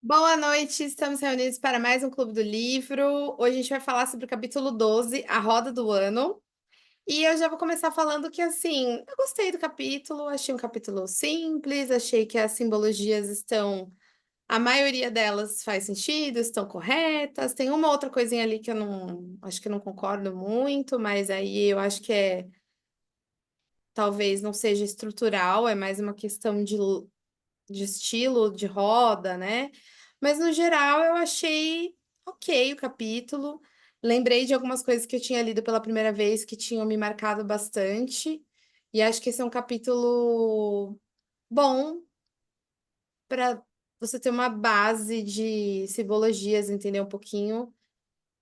Boa noite, estamos reunidos para mais um Clube do Livro. Hoje a gente vai falar sobre o capítulo 12, A Roda do Ano. E eu já vou começar falando que, assim, eu gostei do capítulo, achei um capítulo simples, achei que as simbologias estão. A maioria delas faz sentido, estão corretas. Tem uma outra coisinha ali que eu não. Acho que eu não concordo muito, mas aí eu acho que talvez não seja estrutural, é mais uma questão de estilo de roda, né? Mas no geral eu achei ok o capítulo. Lembrei de algumas coisas que eu tinha lido pela primeira vez que tinham me marcado bastante. E acho que esse é um capítulo bom para você ter uma base de simbologias, entender um pouquinho.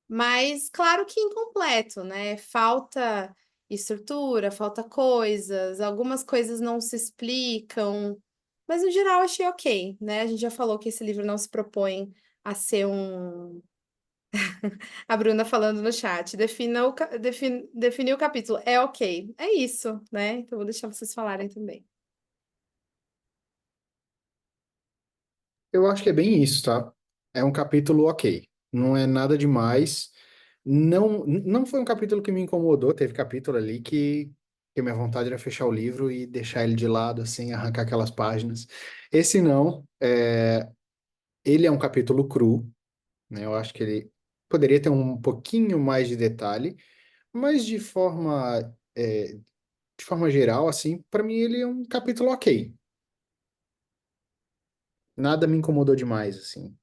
Mas claro que incompleto, né? Falta estrutura, falta coisas, algumas coisas não se explicam, mas no geral achei ok, né? A gente já falou que esse livro não se propõe a ser um. A Bruna falando no chat, definir o capítulo. É ok. É isso, né? Então vou deixar vocês falarem também. Eu acho que é bem isso, tá? É um capítulo ok. Não é nada demais. Não foi um capítulo que me incomodou. Teve capítulo ali que minha vontade era fechar o livro e deixar ele de lado, assim, arrancar aquelas páginas. Esse não. Ele é um capítulo cru, né? Eu acho que ele poderia ter um pouquinho mais de detalhe, mas de forma geral, assim, para mim ele é um capítulo ok. Nada me incomodou demais, assim.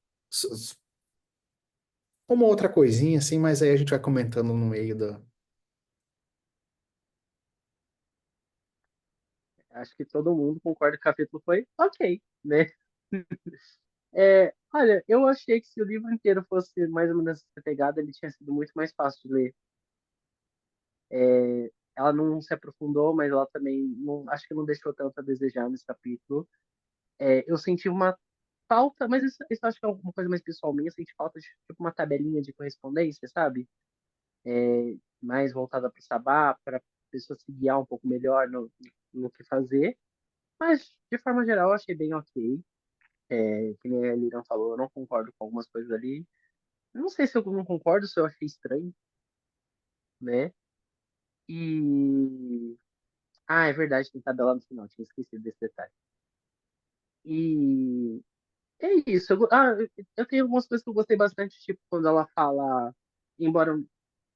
Uma outra coisinha, assim, mas aí a gente vai comentando no meio da. Acho que todo mundo concorda que o capítulo foi ok, né? Olha, eu achei que se o livro inteiro fosse mais ou menos essa pegada, ele tinha sido muito mais fácil de ler. Ela não se aprofundou, mas ela também não, acho que não deixou tanto a desejar nesse capítulo. Eu senti uma falta, mas isso acho que é uma coisa mais pessoal minha, eu senti falta de tipo, uma tabelinha de correspondência, sabe? Mais voltada para o Sabá, para a pessoa se guiar um pouco melhor no que fazer. Mas, de forma geral, eu achei bem ok. Que nem a Lilian falou, eu não concordo com algumas coisas ali. Eu não sei se eu não concordo, se eu achei estranho, né? E. Ah, é verdade, tem tabela no final, tinha esquecido desse detalhe. E é isso. Eu tenho algumas coisas que eu gostei bastante, tipo, quando ela fala. Embora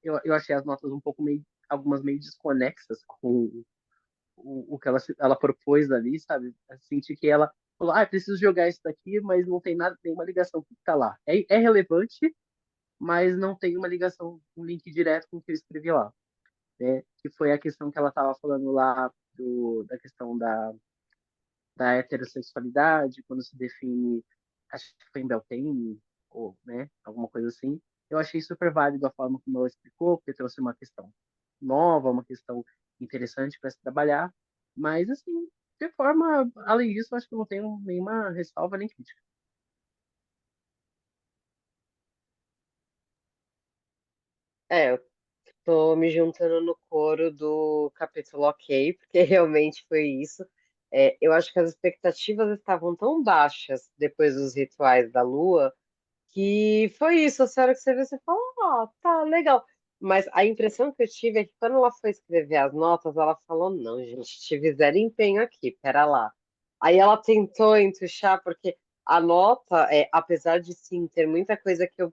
eu achei as notas um pouco meio. Algumas meio desconexas com o que ela propôs ali, sabe? Eu senti que ela falou, preciso jogar isso daqui, mas não tem nada, nenhuma ligação com o que tá lá. É relevante, mas não tem uma ligação, um link direto com o que eu escrevi lá, né? Que foi a questão que ela estava falando lá da questão da heterossexualidade, quando se define, acho que foi em Beltane, ou, né, alguma coisa assim. Eu achei super válido a forma como ela explicou, porque trouxe uma questão nova, uma questão interessante para se trabalhar, mas, assim, de forma, além disso, eu acho que eu não tenho nenhuma ressalva nem crítica. Eu tô me juntando no coro do capítulo ok, porque realmente foi isso. Eu acho que as expectativas estavam tão baixas depois dos rituais da lua, que foi isso. A senhora que você vê, você fala, tá legal. Mas a impressão que eu tive é que quando ela foi escrever as notas, ela falou, não, gente, tive zero empenho aqui, pera lá. Aí ela tentou entuchar, porque a nota, apesar de sim ter muita coisa que eu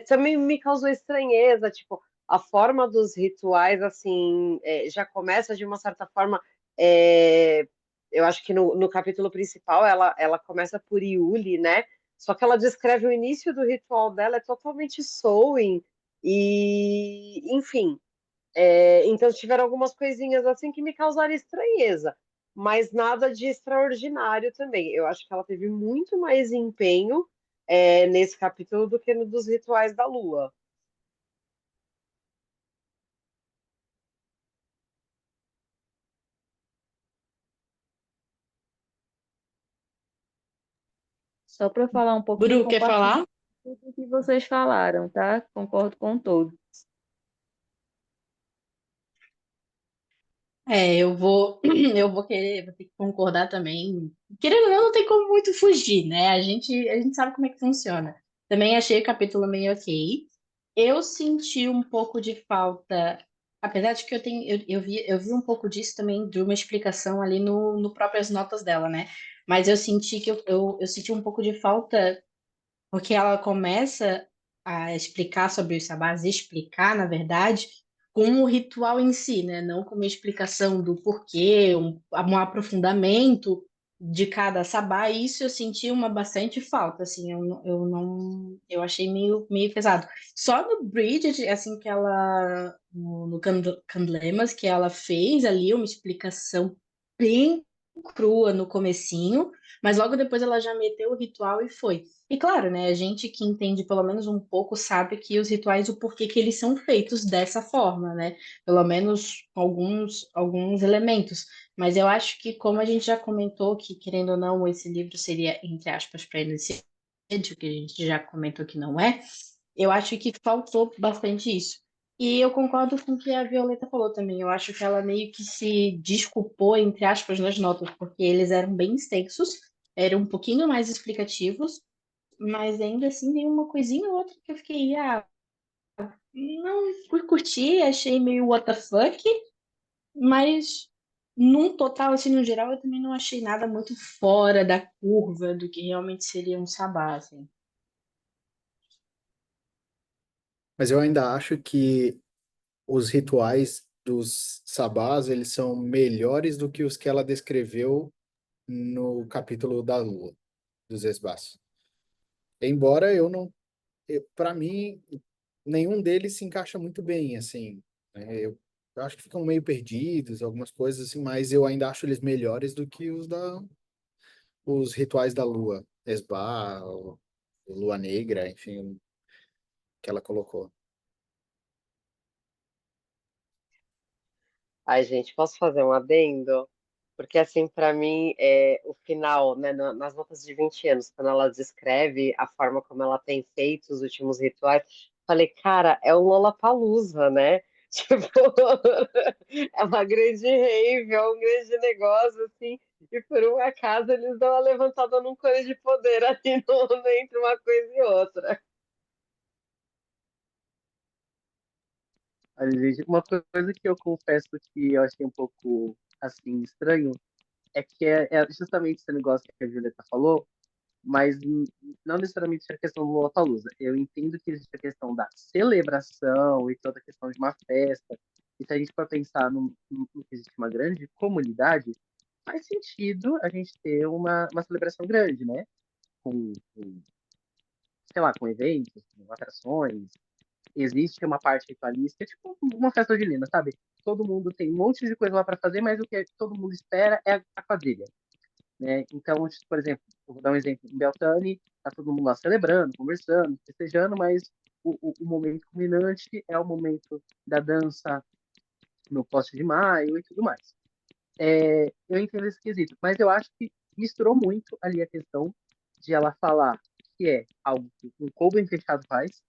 também me causou estranheza, tipo, a forma dos rituais, assim, já começa de uma certa forma. é, eu acho que no capítulo principal ela começa por Yuli, né? Só que ela descreve o início do ritual dela, é totalmente sewing, e, enfim. Então tiveram algumas coisinhas assim que me causaram estranheza, mas nada de extraordinário também. Eu acho que ela teve muito mais empenho nesse capítulo do que no dos rituais da Lua. Só para falar um pouquinho, Bru, quer compartilho falar? tudo o que vocês falaram, tá? Concordo com todos. Eu vou, vou ter que concordar também. Querendo ou não tem como muito fugir, né? A gente sabe como é que funciona. Também achei o capítulo meio ok. Eu senti um pouco de falta, apesar de que eu vi um pouco disso também de uma explicação ali no próprias notas dela, né? Mas eu senti que eu senti um pouco de falta porque ela começa a explicar sobre os sabás, explicar, na verdade, com o ritual em si, né? Não com uma explicação do porquê, um aprofundamento de cada sabá. E isso eu senti uma bastante falta, assim, eu achei meio pesado. Só no Bridget, assim, que ela, no Candlemas, que ela fez ali uma explicação bem crua no comecinho, mas logo depois ela já meteu o ritual e foi. E claro, né, a gente que entende pelo menos um pouco sabe que os rituais, o porquê que eles são feitos dessa forma, né? Pelo menos alguns elementos. Mas eu acho que, como a gente já comentou, que querendo ou não, esse livro seria, entre aspas, para iniciante, o que a gente já comentou que não é, eu acho que faltou bastante isso. E eu concordo com o que a Violeta falou também. Eu acho que ela meio que se desculpou, entre aspas, nas notas, porque eles eram bem extensos, eram um pouquinho mais explicativos, mas ainda assim tem uma coisinha ou outra que eu fiquei, não fui curtir, achei meio what the fuck, mas num total, assim, no geral, eu também não achei nada muito fora da curva do que realmente seria um sabá, assim. Mas eu ainda acho que os rituais dos sabás, eles são melhores do que os que ela descreveu no capítulo da Lua, dos esbás. Embora eu não, para mim, nenhum deles se encaixa muito bem, assim, né? Eu acho que ficam meio perdidos, algumas coisas assim, mas eu ainda acho eles melhores do que os rituais da Lua, esbá, Lua Negra, enfim, que ela colocou. Ai, gente, posso fazer um adendo? Porque, assim, para mim, o final, né, nas notas de 20 anos, quando ela descreve a forma como ela tem feito os últimos rituais, falei, cara, é o Lollapalooza, né? Tipo, é uma grande rave, é um grande negócio, assim, e por um acaso eles dão uma levantada num cone de poder ali entre uma coisa e outra. Olha, gente, uma coisa que eu confesso que eu achei um pouco, assim, estranho é que é justamente esse negócio que a Julieta falou, mas não necessariamente a questão do Lollapalooza. Eu entendo que existe a questão da celebração e toda a questão de uma festa. E se a gente for pensar no que existe uma grande comunidade, faz sentido a gente ter uma celebração grande, né? Com, sei lá, com eventos, com atrações. Existe uma parte ritualística, tipo uma festa junina, sabe? Todo mundo tem um monte de coisa lá para fazer, mas o que todo mundo espera é a quadrilha, né? Então, por exemplo, eu vou dar um exemplo. Em Beltane, tá todo mundo lá celebrando, conversando, festejando, mas o momento culminante é o momento da dança no Poste de Maio e tudo mais. Eu entendo esse quesito, mas eu acho que misturou muito ali a questão de ela falar que é algo que um clube fechado faz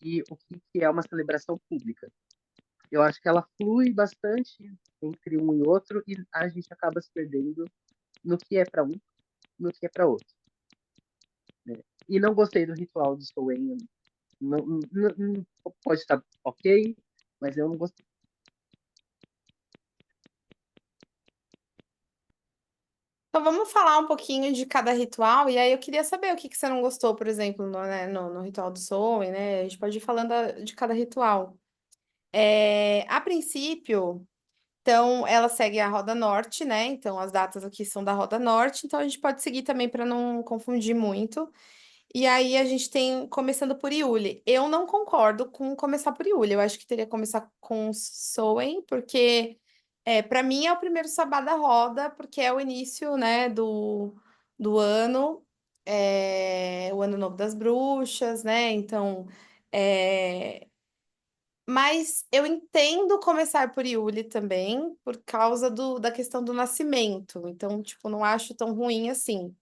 e o que é uma celebração pública. Eu acho que ela flui bastante entre um e outro e a gente acaba se perdendo no que é para um, no que é para outro. Né? E não gostei do ritual do Soen. Pode estar ok, mas eu não gostei. Então vamos falar um pouquinho de cada ritual, e aí eu queria saber o que que você não gostou, por exemplo, no ritual do Soul, né? A gente pode ir falando de cada ritual. A princípio, então ela segue a Roda Norte, né? Então as datas aqui são da Roda Norte, então a gente pode seguir também para não confundir muito. E aí a gente tem começando por Yuli. Eu não concordo com começar por Yuli. Eu acho que teria que começar com Soen, porque para mim é o primeiro sabá da roda, porque é o início, né, do ano, o ano novo das bruxas, né? Então, é, mas eu entendo começar por Yuli também, por causa da questão do nascimento. Então, tipo, não acho tão ruim assim.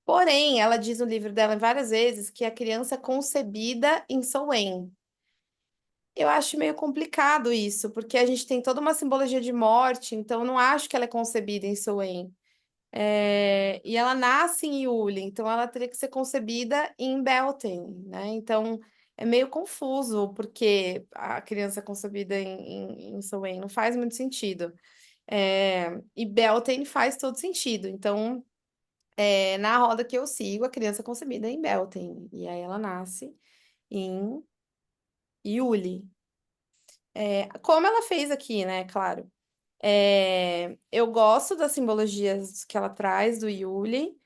Porém, ela diz no livro dela várias vezes que a criança é concebida em Soen. Eu acho meio complicado isso, porque a gente tem toda uma simbologia de morte, então eu não acho que ela é concebida em Soen. E ela nasce em Yuli, então ela teria que ser concebida em Beltane, né? Então é meio confuso, porque a criança concebida em Soen não faz muito sentido. E Beltane faz todo sentido. Então, na roda que eu sigo, a criança é concebida em Beltane, e aí ela nasce em Yuli. Como ela fez aqui, né? Claro. Eu gosto das simbologias que ela traz do Yuli.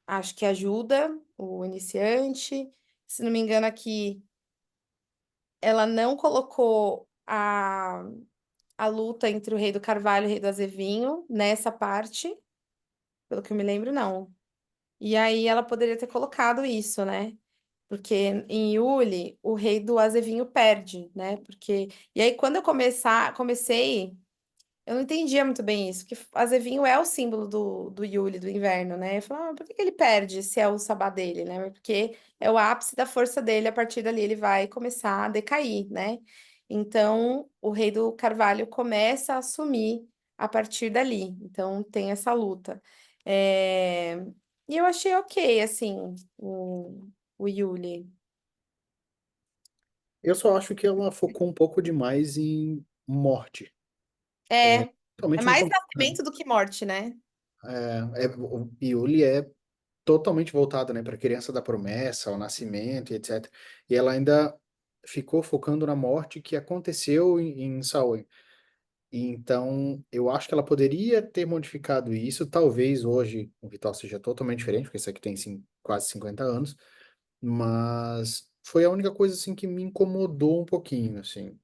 Acho que ajuda o iniciante. Se não me engano, aqui ela não colocou a luta entre o Rei do Carvalho e o Rei do Azevinho nessa parte, pelo que eu me lembro, não. E aí ela poderia ter colocado isso, né? Porque em Yuli, o Rei do Azevinho perde, né? E aí, quando eu comecei. Eu não entendia muito bem isso, porque azevinho é o símbolo do Yule, do inverno, né? Eu falava, por que que ele perde se é o sabá dele, né? Mas porque é o ápice da força dele, a partir dali ele vai começar a decair, né? Então, o rei do Carvalho começa a assumir a partir dali. Então, tem essa luta. É, E eu achei ok, assim, o Yule. Eu só acho que ela focou um pouco demais em morte. É, é Totalmente no mais começo, né? nascimento do que morte, né? O Yuli é totalmente voltado, né, para a criança da promessa, ao nascimento e etc. E ela ainda ficou focando na morte que aconteceu em Samhain. E então, eu acho que ela poderia ter modificado isso. Talvez hoje o ritual seja totalmente diferente, porque isso aqui tem quase 50 anos. Mas foi a única coisa assim que me incomodou um pouquinho, assim.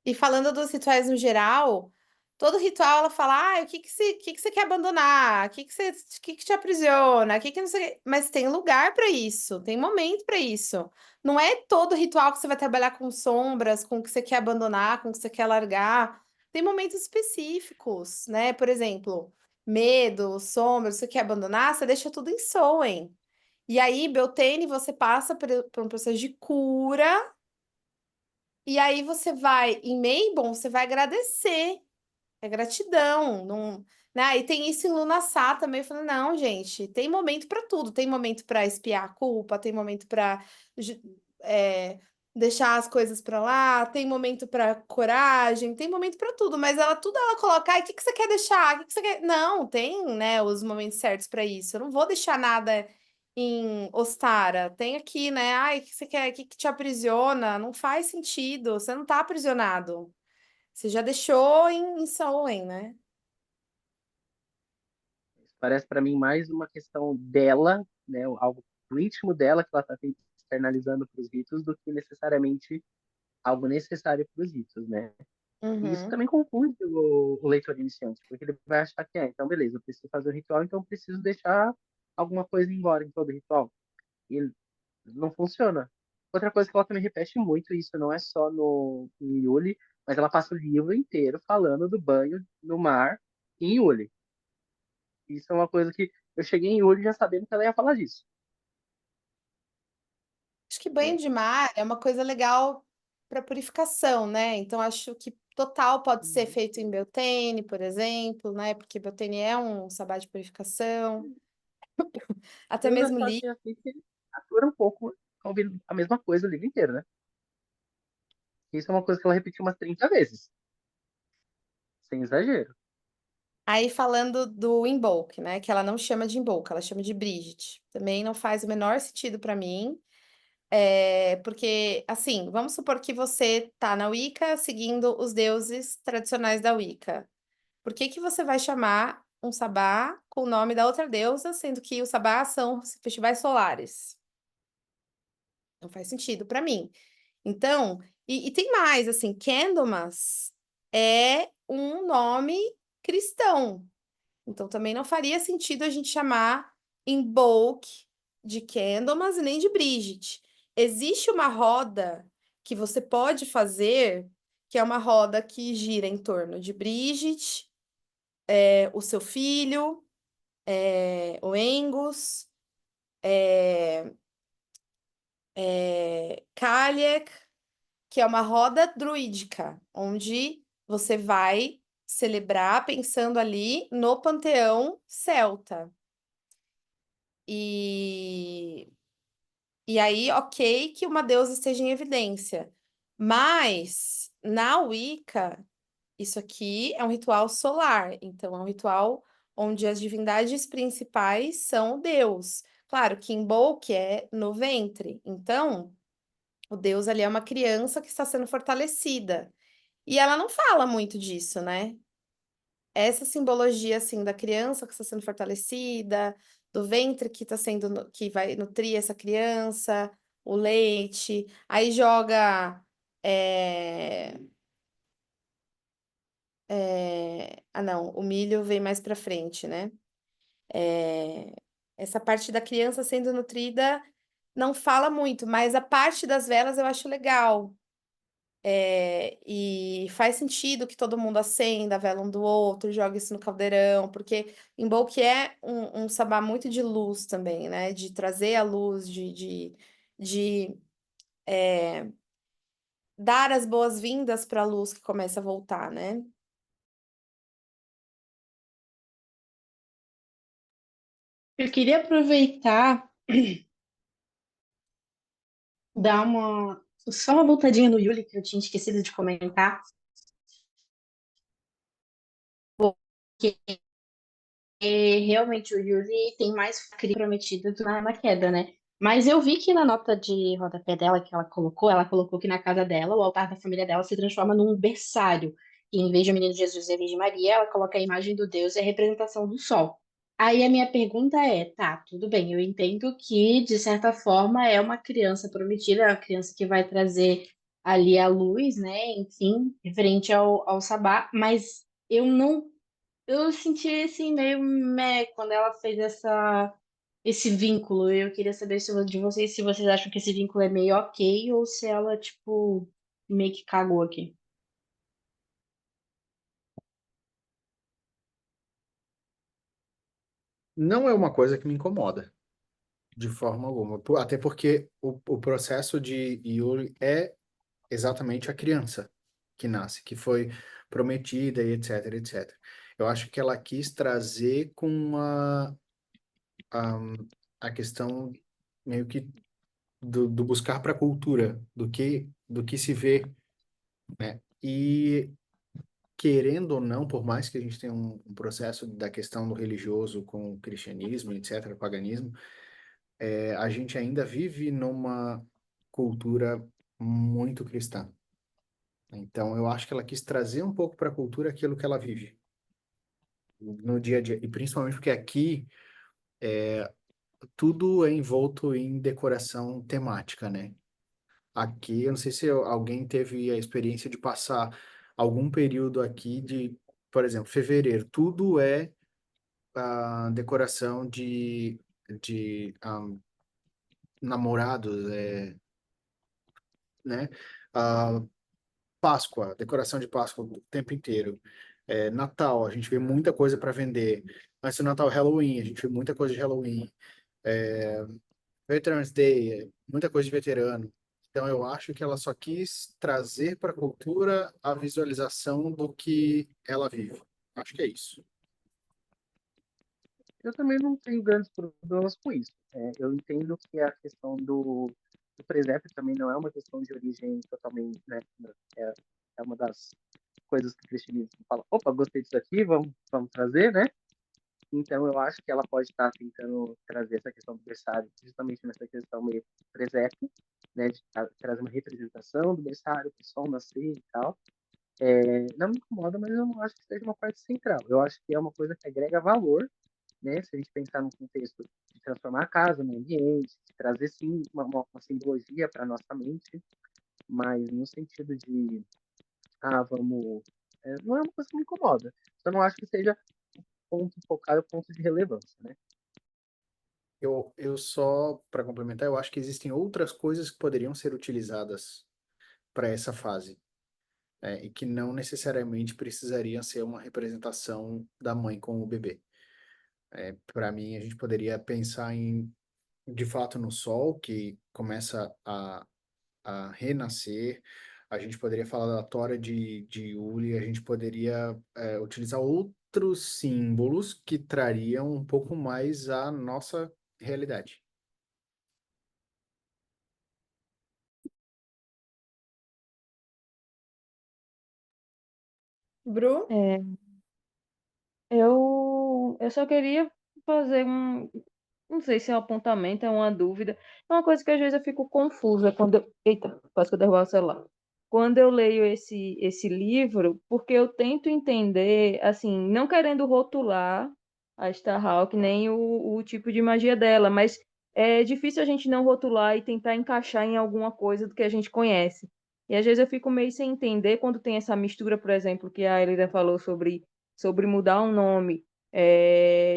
E falando dos rituais no geral, todo ritual ela fala, o que que você quer abandonar? O que que te aprisiona? O que que não sei... o quê?" Mas tem lugar para isso, tem momento para isso. Não é todo ritual que você vai trabalhar com sombras, com o que você quer abandonar, com o que você quer largar. Tem momentos específicos, né? Por exemplo, medo, sombras, você quer abandonar, você deixa tudo em Soen. E aí, Beltane, você passa por um processo de cura e aí você vai em Mabon, você vai agradecer, é gratidão, não, né? E tem isso em Lunassá também, eu falei, não, gente, tem momento para tudo, tem momento para espiar a culpa, tem momento para deixar as coisas para lá, tem momento para coragem, tem momento para tudo, mas ela coloca, o que que você quer deixar? O que que você quer? Não, tem, né, os momentos certos para isso. Eu não vou deixar nada em Ostara. Tem aqui, né? O que você quer? O que que te aprisiona? Não faz sentido. Você não tá aprisionado. Você já deixou em Samhain, né? Parece para mim mais uma questão dela, né, algo do íntimo dela que ela está externalizando para os ritos do que necessariamente algo necessário para os ritos, né? E isso Uhum. também confunde o leitor iniciante, porque ele vai achar que então beleza, eu preciso fazer o ritual, então eu preciso deixar alguma coisa embora em todo ritual. E não funciona. Outra coisa que ela também repete muito, isso não é só no em Yuli, mas ela passa o livro inteiro falando do banho no mar em Yuli. Isso é uma coisa que eu cheguei em Yuli já sabendo que ela ia falar disso. Acho que banho Né? de mar é uma coisa legal para purificação, né? Então, acho que total pode ser Uhum. feito em Beltane, por exemplo, né? Porque Beltane é um sabá de purificação. Até Eu já mesmo só li. achei assim que atura um pouco a mesma coisa o livro inteiro, né? Isso é uma coisa que ela repetiu umas 30 vezes, sem exagero. Aí falando do Imbolc, né? Que ela não chama de Imbolc, ela chama de Brigitte. Também não faz o menor sentido para mim. Porque, assim, vamos supor que você tá na Wicca seguindo os deuses tradicionais da Wicca. Por que que você vai chamar um sabá com o nome da outra deusa, sendo que os sabás são festivais solares? Não faz sentido para mim. Então, e tem mais, assim, Candlemas é um nome cristão. Então, também não faria sentido a gente chamar Imbolc de Candlemas e nem de Brigitte. Existe uma roda que você pode fazer, que é uma roda que gira em torno de Brigitte, o seu filho, o Angus, Kalyek, que é uma roda druídica, onde você vai celebrar pensando ali no panteão celta. E aí, ok que uma deusa esteja em evidência, mas na Wicca, isso aqui é um ritual solar, então é um ritual onde as divindades principais são o deus. Claro que Imbolc é no ventre, então o deus ali é uma criança que está sendo fortalecida. E ela não fala muito disso, né? Essa simbologia assim da criança que está sendo fortalecida, do ventre que está sendo que vai nutrir essa criança, o leite, aí joga não, o milho vem mais para frente, né? Essa parte da criança sendo nutrida não fala muito, mas a parte das velas eu acho legal. E faz sentido que todo mundo acenda a vela um do outro, joga isso no caldeirão, porque Imbolc é um sabá muito de luz também, né? De trazer a luz, de dar as boas-vindas para a luz que começa a voltar, né? Eu queria aproveitar, dar só uma voltadinha no Yuli, que eu tinha esquecido de comentar, porque realmente o Yuli tem mais cria prometida na queda, né? Mas eu vi que na nota de rodapé dela que ela colocou que na casa dela, o altar da família dela se transforma num berçário. E em vez de o menino Jesus e a Virgem Maria, ela coloca a imagem do Deus e a representação do sol. Aí a minha pergunta é, tá, tudo bem, eu entendo que, de certa forma, é uma criança prometida, é uma criança que vai trazer ali a luz, né? Enfim, referente ao sabá, mas eu senti assim meio meh quando ela fez esse vínculo. Eu queria saber de vocês se vocês acham que esse vínculo é meio ok ou se ela, tipo, meio que cagou aqui. Não é uma coisa que me incomoda, de forma alguma. Até porque o processo de Yuri é exatamente a criança que nasce, que foi prometida e etc, etc. Eu acho que ela quis trazer com a, a questão meio que do buscar para a cultura, do que se vê, né? E querendo ou não, por mais que a gente tenha um processo da questão do religioso com o cristianismo, etc, paganismo, a gente ainda vive numa cultura muito cristã. Então, eu acho que ela quis trazer um pouco para a cultura aquilo que ela vive no dia a dia. E principalmente porque aqui tudo é envolto em decoração temática, né? Aqui, eu não sei se alguém teve a experiência de passar algum período aqui de, por exemplo, fevereiro. Tudo é a decoração de namorados, né? Ah, Páscoa, decoração de Páscoa o tempo inteiro. Natal, a gente vê muita coisa para vender. Antes do Natal, Halloween, a gente vê muita coisa de Halloween. É, Veterans Day, muita coisa de veterano. Então, eu acho que ela só quis trazer para a cultura a visualização do que ela vive. Acho que é isso. Eu também não tenho grandes problemas com isso. Eu entendo que a questão do presépio também não é uma questão de origem totalmente, né? É uma das coisas que o cristianismo fala, opa, gostei disso aqui, vamos trazer, né? Então eu acho que ela pode estar tentando trazer essa questão do berçário, justamente nessa questão meio presépio, né? De trazer uma representação do berçário, para o sol nascer e tal. Não me incomoda, mas eu não acho que seja uma parte central. Eu acho que é uma coisa que agrega valor, né? Se a gente pensar no contexto de transformar a casa num ambiente, de trazer sim uma simbologia para nossa mente, mas no sentido de, vamos. Não é uma coisa que me incomoda. Só não acho que seja ponto focado, ponto de relevância, né? Eu só, para complementar, eu acho que existem outras coisas que poderiam ser utilizadas para essa fase, e que não necessariamente precisariam ser uma representação da mãe com o bebê. Para mim, a gente poderia pensar em de fato no Sol, que começa a renascer. A gente poderia falar da Tora de Uli, a gente poderia utilizar outros símbolos que trariam um pouco mais a nossa realidade. Bru? É, eu só queria fazer não sei se é um apontamento, é uma dúvida. É uma coisa que às vezes eu fico confusa eita, quase que eu derrubar o celular. Quando eu leio esse livro, porque eu tento entender, assim, não querendo rotular a Starhawk nem o tipo de magia dela, mas é difícil a gente não rotular e tentar encaixar em alguma coisa do que a gente conhece. E às vezes eu fico meio sem entender quando tem essa mistura, por exemplo, que a Elida falou sobre mudar um nome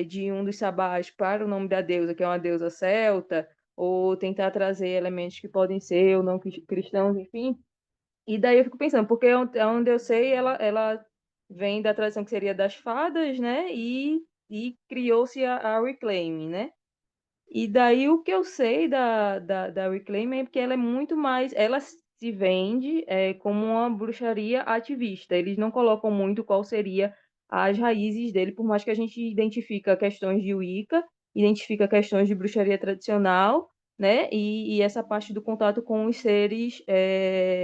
de um dos sabás para o nome da deusa, que é uma deusa celta, ou tentar trazer elementos que podem ser ou não cristãos, enfim. E daí eu fico pensando, porque onde eu sei, ela vem da tradição que seria das fadas, né? E criou-se a Reclaim, né? E daí o que eu sei da Reclaim é que ela é muito mais. Ela se vende como uma bruxaria ativista. Eles não colocam muito qual seria as raízes dele, por mais que a gente identifica questões de Wicca, identifica questões de bruxaria tradicional, né? E essa parte do contato com os seres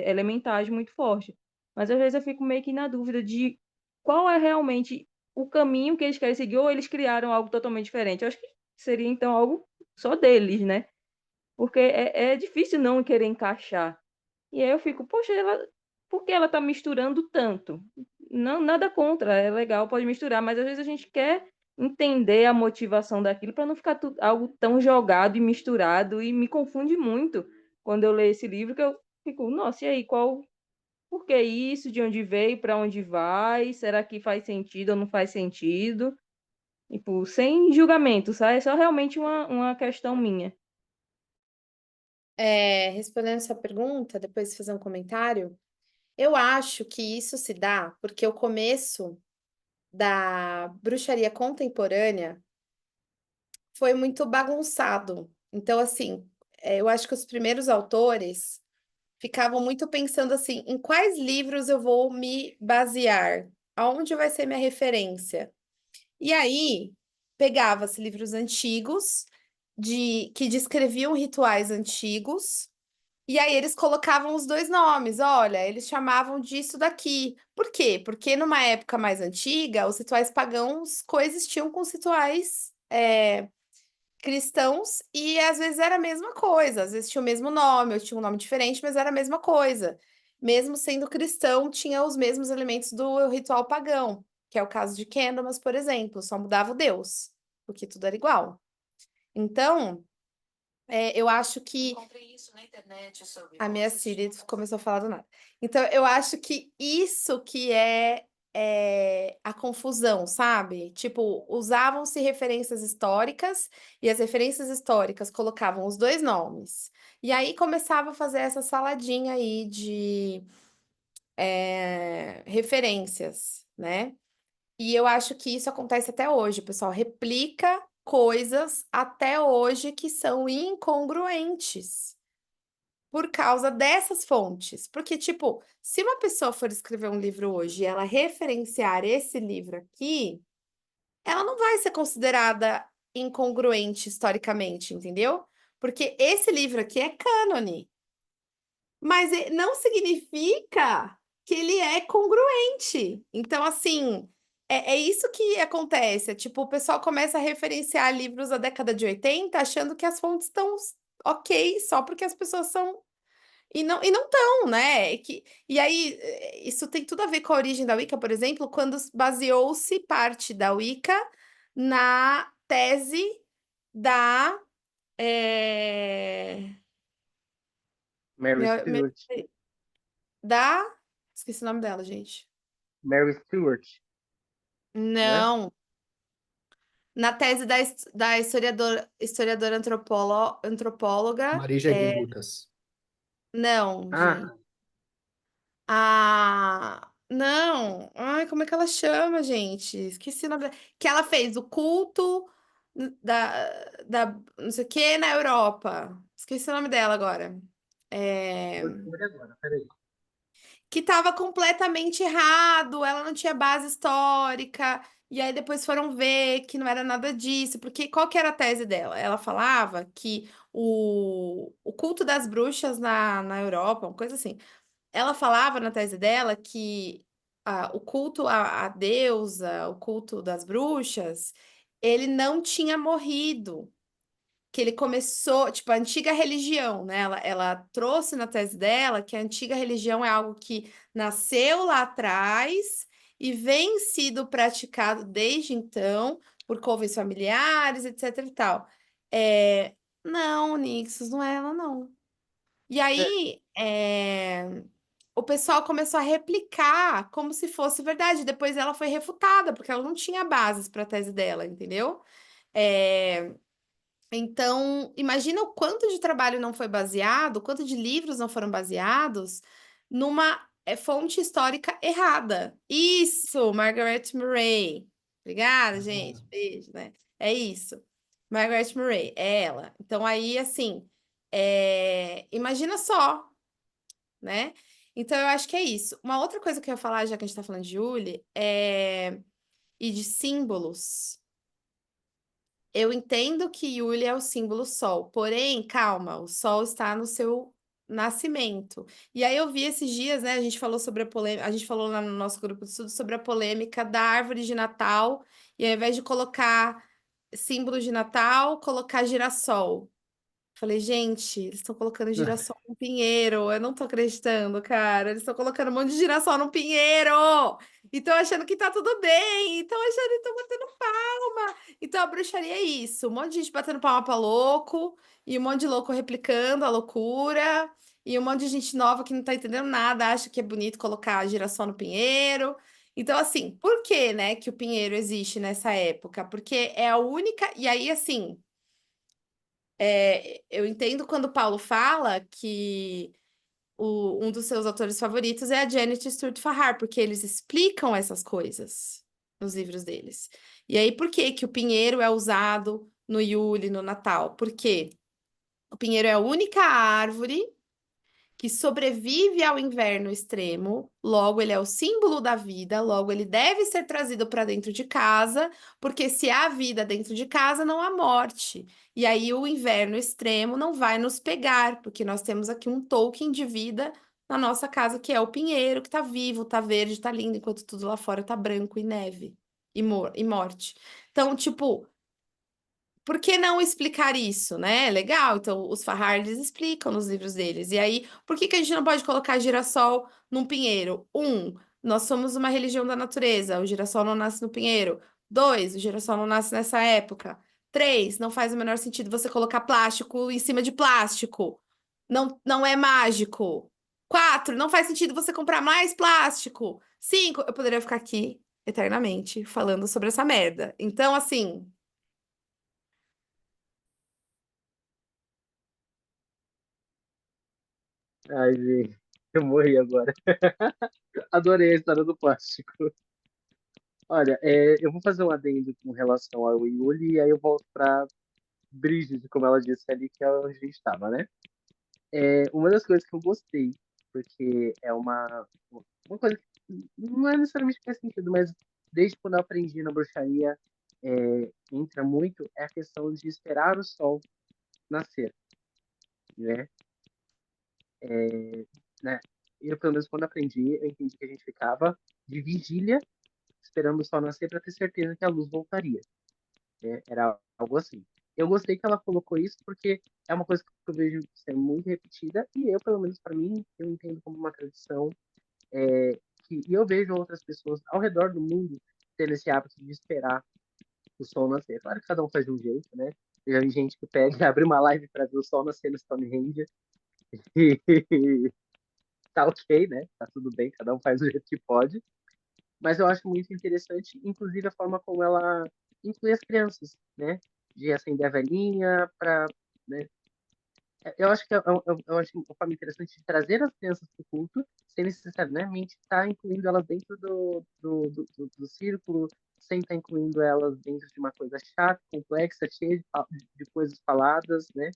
elementais muito forte. Mas às vezes eu fico meio que na dúvida de qual é realmente o caminho que eles querem seguir, ou eles criaram algo totalmente diferente. Eu acho que seria então algo só deles, né? Porque é difícil não querer encaixar. E aí eu fico, poxa, por que ela tá misturando tanto? Não, nada contra, é legal, pode misturar, mas às vezes a gente quer entender a motivação daquilo para não ficar algo tão jogado e misturado, e me confunde muito quando eu leio esse livro, que eu fico, nossa, e aí, por que isso? De onde veio? Para onde vai? Será que faz sentido ou não faz sentido? Tipo, sem julgamento, sabe? É só realmente uma questão minha. Respondendo essa pergunta, depois de fazer um comentário, eu acho que isso se dá porque o começo da bruxaria contemporânea foi muito bagunçado. Então, assim, eu acho que os primeiros autores ficavam muito pensando assim, em quais livros eu vou me basear? Aonde vai ser minha referência? E aí, pegava-se livros antigos que descreviam rituais antigos. E aí eles colocavam os dois nomes, olha, eles chamavam disso daqui. Por quê? Porque numa época mais antiga, os rituais pagãos coexistiam com os rituais cristãos e às vezes era a mesma coisa, às vezes tinha o mesmo nome, ou tinha um nome diferente, mas era a mesma coisa. Mesmo sendo cristão, tinha os mesmos elementos do ritual pagão, que é o caso de Candlemas, por exemplo, só mudava o Deus, porque tudo era igual. Então, eu acho que Encontrei isso na internet sobre a minha vozes Siri de começou a falar do nada. Então, eu acho que isso que é a confusão, sabe? Tipo, usavam-se referências históricas e as referências históricas colocavam os dois nomes. E aí começava a fazer essa saladinha aí de referências, né? E eu acho que isso acontece até hoje, o pessoal replica coisas até hoje que são incongruentes por causa dessas fontes. Porque, tipo, se uma pessoa for escrever um livro hoje e ela referenciar esse livro aqui, ela não vai ser considerada incongruente historicamente, entendeu? Porque esse livro aqui é cânone, mas não significa que ele é congruente. Então, assim, é isso que acontece. É, tipo, o pessoal começa a referenciar livros da década de 80 achando que as fontes estão ok, só porque as pessoas são e não tão, né? E aí, isso tem tudo a ver com a origem da Wicca, por exemplo, quando baseou-se parte da Wicca na tese da. é, Mary meu- meu- Stuart. da. Esqueci o nome dela, gente. Mary Stuart, né? Não. Na tese da historiadora antropóloga. Marija Gutas. Não, gente. Ah, Não. Ai, como é que ela chama, gente? Esqueci o nome dela. Que ela fez o culto da não sei o que na Europa. Esqueci o nome dela agora. É, Vou descobrir agora, peraí. que estava completamente errado, ela não tinha base histórica, e aí depois foram ver que não era nada disso, porque qual que era a tese dela? Ela falava que o culto das bruxas na Europa, uma coisa assim, ela falava na tese dela que o culto à deusa, o culto das bruxas, ele não tinha morrido, que ele começou, tipo, a antiga religião, né? Ela trouxe na tese dela que a antiga religião é algo que nasceu lá atrás e vem sido praticado desde então por convênios familiares, etc e tal. Não, Nixos, não é ela, não. E É, aí, o pessoal começou a replicar como se fosse verdade. Depois ela foi refutada, porque ela não tinha bases para a tese dela, entendeu? É, então, imagina o quanto de trabalho não foi baseado, quanto de livros não foram baseados numa fonte histórica errada. Isso, Margaret Murray. Obrigada, gente. Beijo, né? É isso. Margaret Murray, é ela. Então, aí, assim, imagina só, né? Então, eu acho que é isso. Uma outra coisa que eu ia falar, já que a gente tá falando de Yule, e de símbolos. Eu entendo que Yule é o símbolo Sol, porém, calma, o Sol está no seu nascimento. E aí eu vi esses dias, né? A gente falou sobre a polêmica, a gente falou lá no nosso grupo de estudo sobre a polêmica da árvore de Natal, e ao invés de colocar símbolo de Natal, colocar girassol. Falei, gente, eles estão colocando girassol no pinheiro. Eu não tô acreditando, cara. Eles estão colocando um monte de girassol no pinheiro. E estão achando que tá tudo bem. Estão achando que estão batendo palma. Então a bruxaria é isso. Um monte de gente batendo palma pra louco. E um monte de louco replicando a loucura. E um monte de gente nova que não tá entendendo nada, acha que é bonito colocar girassol no pinheiro. Então, assim, por que, né, que o pinheiro existe nessa época? Porque é a única. E aí, assim. Eu entendo quando Paulo fala que um dos seus autores favoritos é a Janet Stewart Farrar, porque eles explicam essas coisas nos livros deles. E aí, por que que o pinheiro é usado no Yule, no Natal? Porque o pinheiro é a única árvore que sobrevive ao inverno extremo, logo ele é o símbolo da vida, logo ele deve ser trazido para dentro de casa, porque se há vida dentro de casa, não há morte. E aí o inverno extremo não vai nos pegar, porque nós temos aqui um token de vida na nossa casa, que é o pinheiro, que tá vivo, tá verde, tá lindo, enquanto tudo lá fora tá branco e neve e morte. Então, tipo, por que não explicar isso, né? Legal, então os Farhards explicam nos livros deles. E aí, por que que a gente não pode colocar girassol num pinheiro? Nós somos uma religião da natureza, o girassol não nasce no pinheiro. Dois, o girassol não nasce nessa época. Três, não faz o menor sentido você colocar plástico em cima de plástico. Não, não é mágico. Quatro, não faz sentido você comprar mais plástico. Cinco, eu poderia ficar aqui eternamente falando sobre essa merda. Então, assim. ai, gente, eu morri agora. Adorei a história do plástico. Olha, eu vou fazer um adendo com relação ao Yuli e aí eu volto para Brígida, como ela disse ali, que é onde a gente estava, né? Uma das coisas que eu gostei, porque é uma coisa que não é necessariamente que faz sentido, mas desde quando eu aprendi na bruxaria, entra muito, é a questão de esperar o sol nascer, né? Né? Eu, pelo menos, quando aprendi, eu entendi que a gente ficava de vigília esperando o sol nascer para ter certeza que a luz voltaria. Era algo assim. Eu gostei que ela colocou isso porque é uma coisa que eu vejo sendo muito repetida e eu, pelo menos para mim, eu entendo como uma tradição e eu vejo outras pessoas ao redor do mundo tendo esse hábito de esperar o sol nascer. Claro que cada um faz de um jeito, né? Eu já vi gente que pega e abre uma live para ver o sol nascer no Stonehenge e tá ok, né? Tá tudo bem, cada um faz do jeito que pode. Mas eu acho muito interessante, inclusive, a forma como ela inclui as crianças, né? De acender a velhinha para, né? Eu acho que eu acho uma forma interessante de trazer as crianças para o culto, sem necessariamente estar incluindo elas dentro do círculo sem estar incluindo elas dentro de uma coisa chata, complexa, cheia de coisas faladas, né?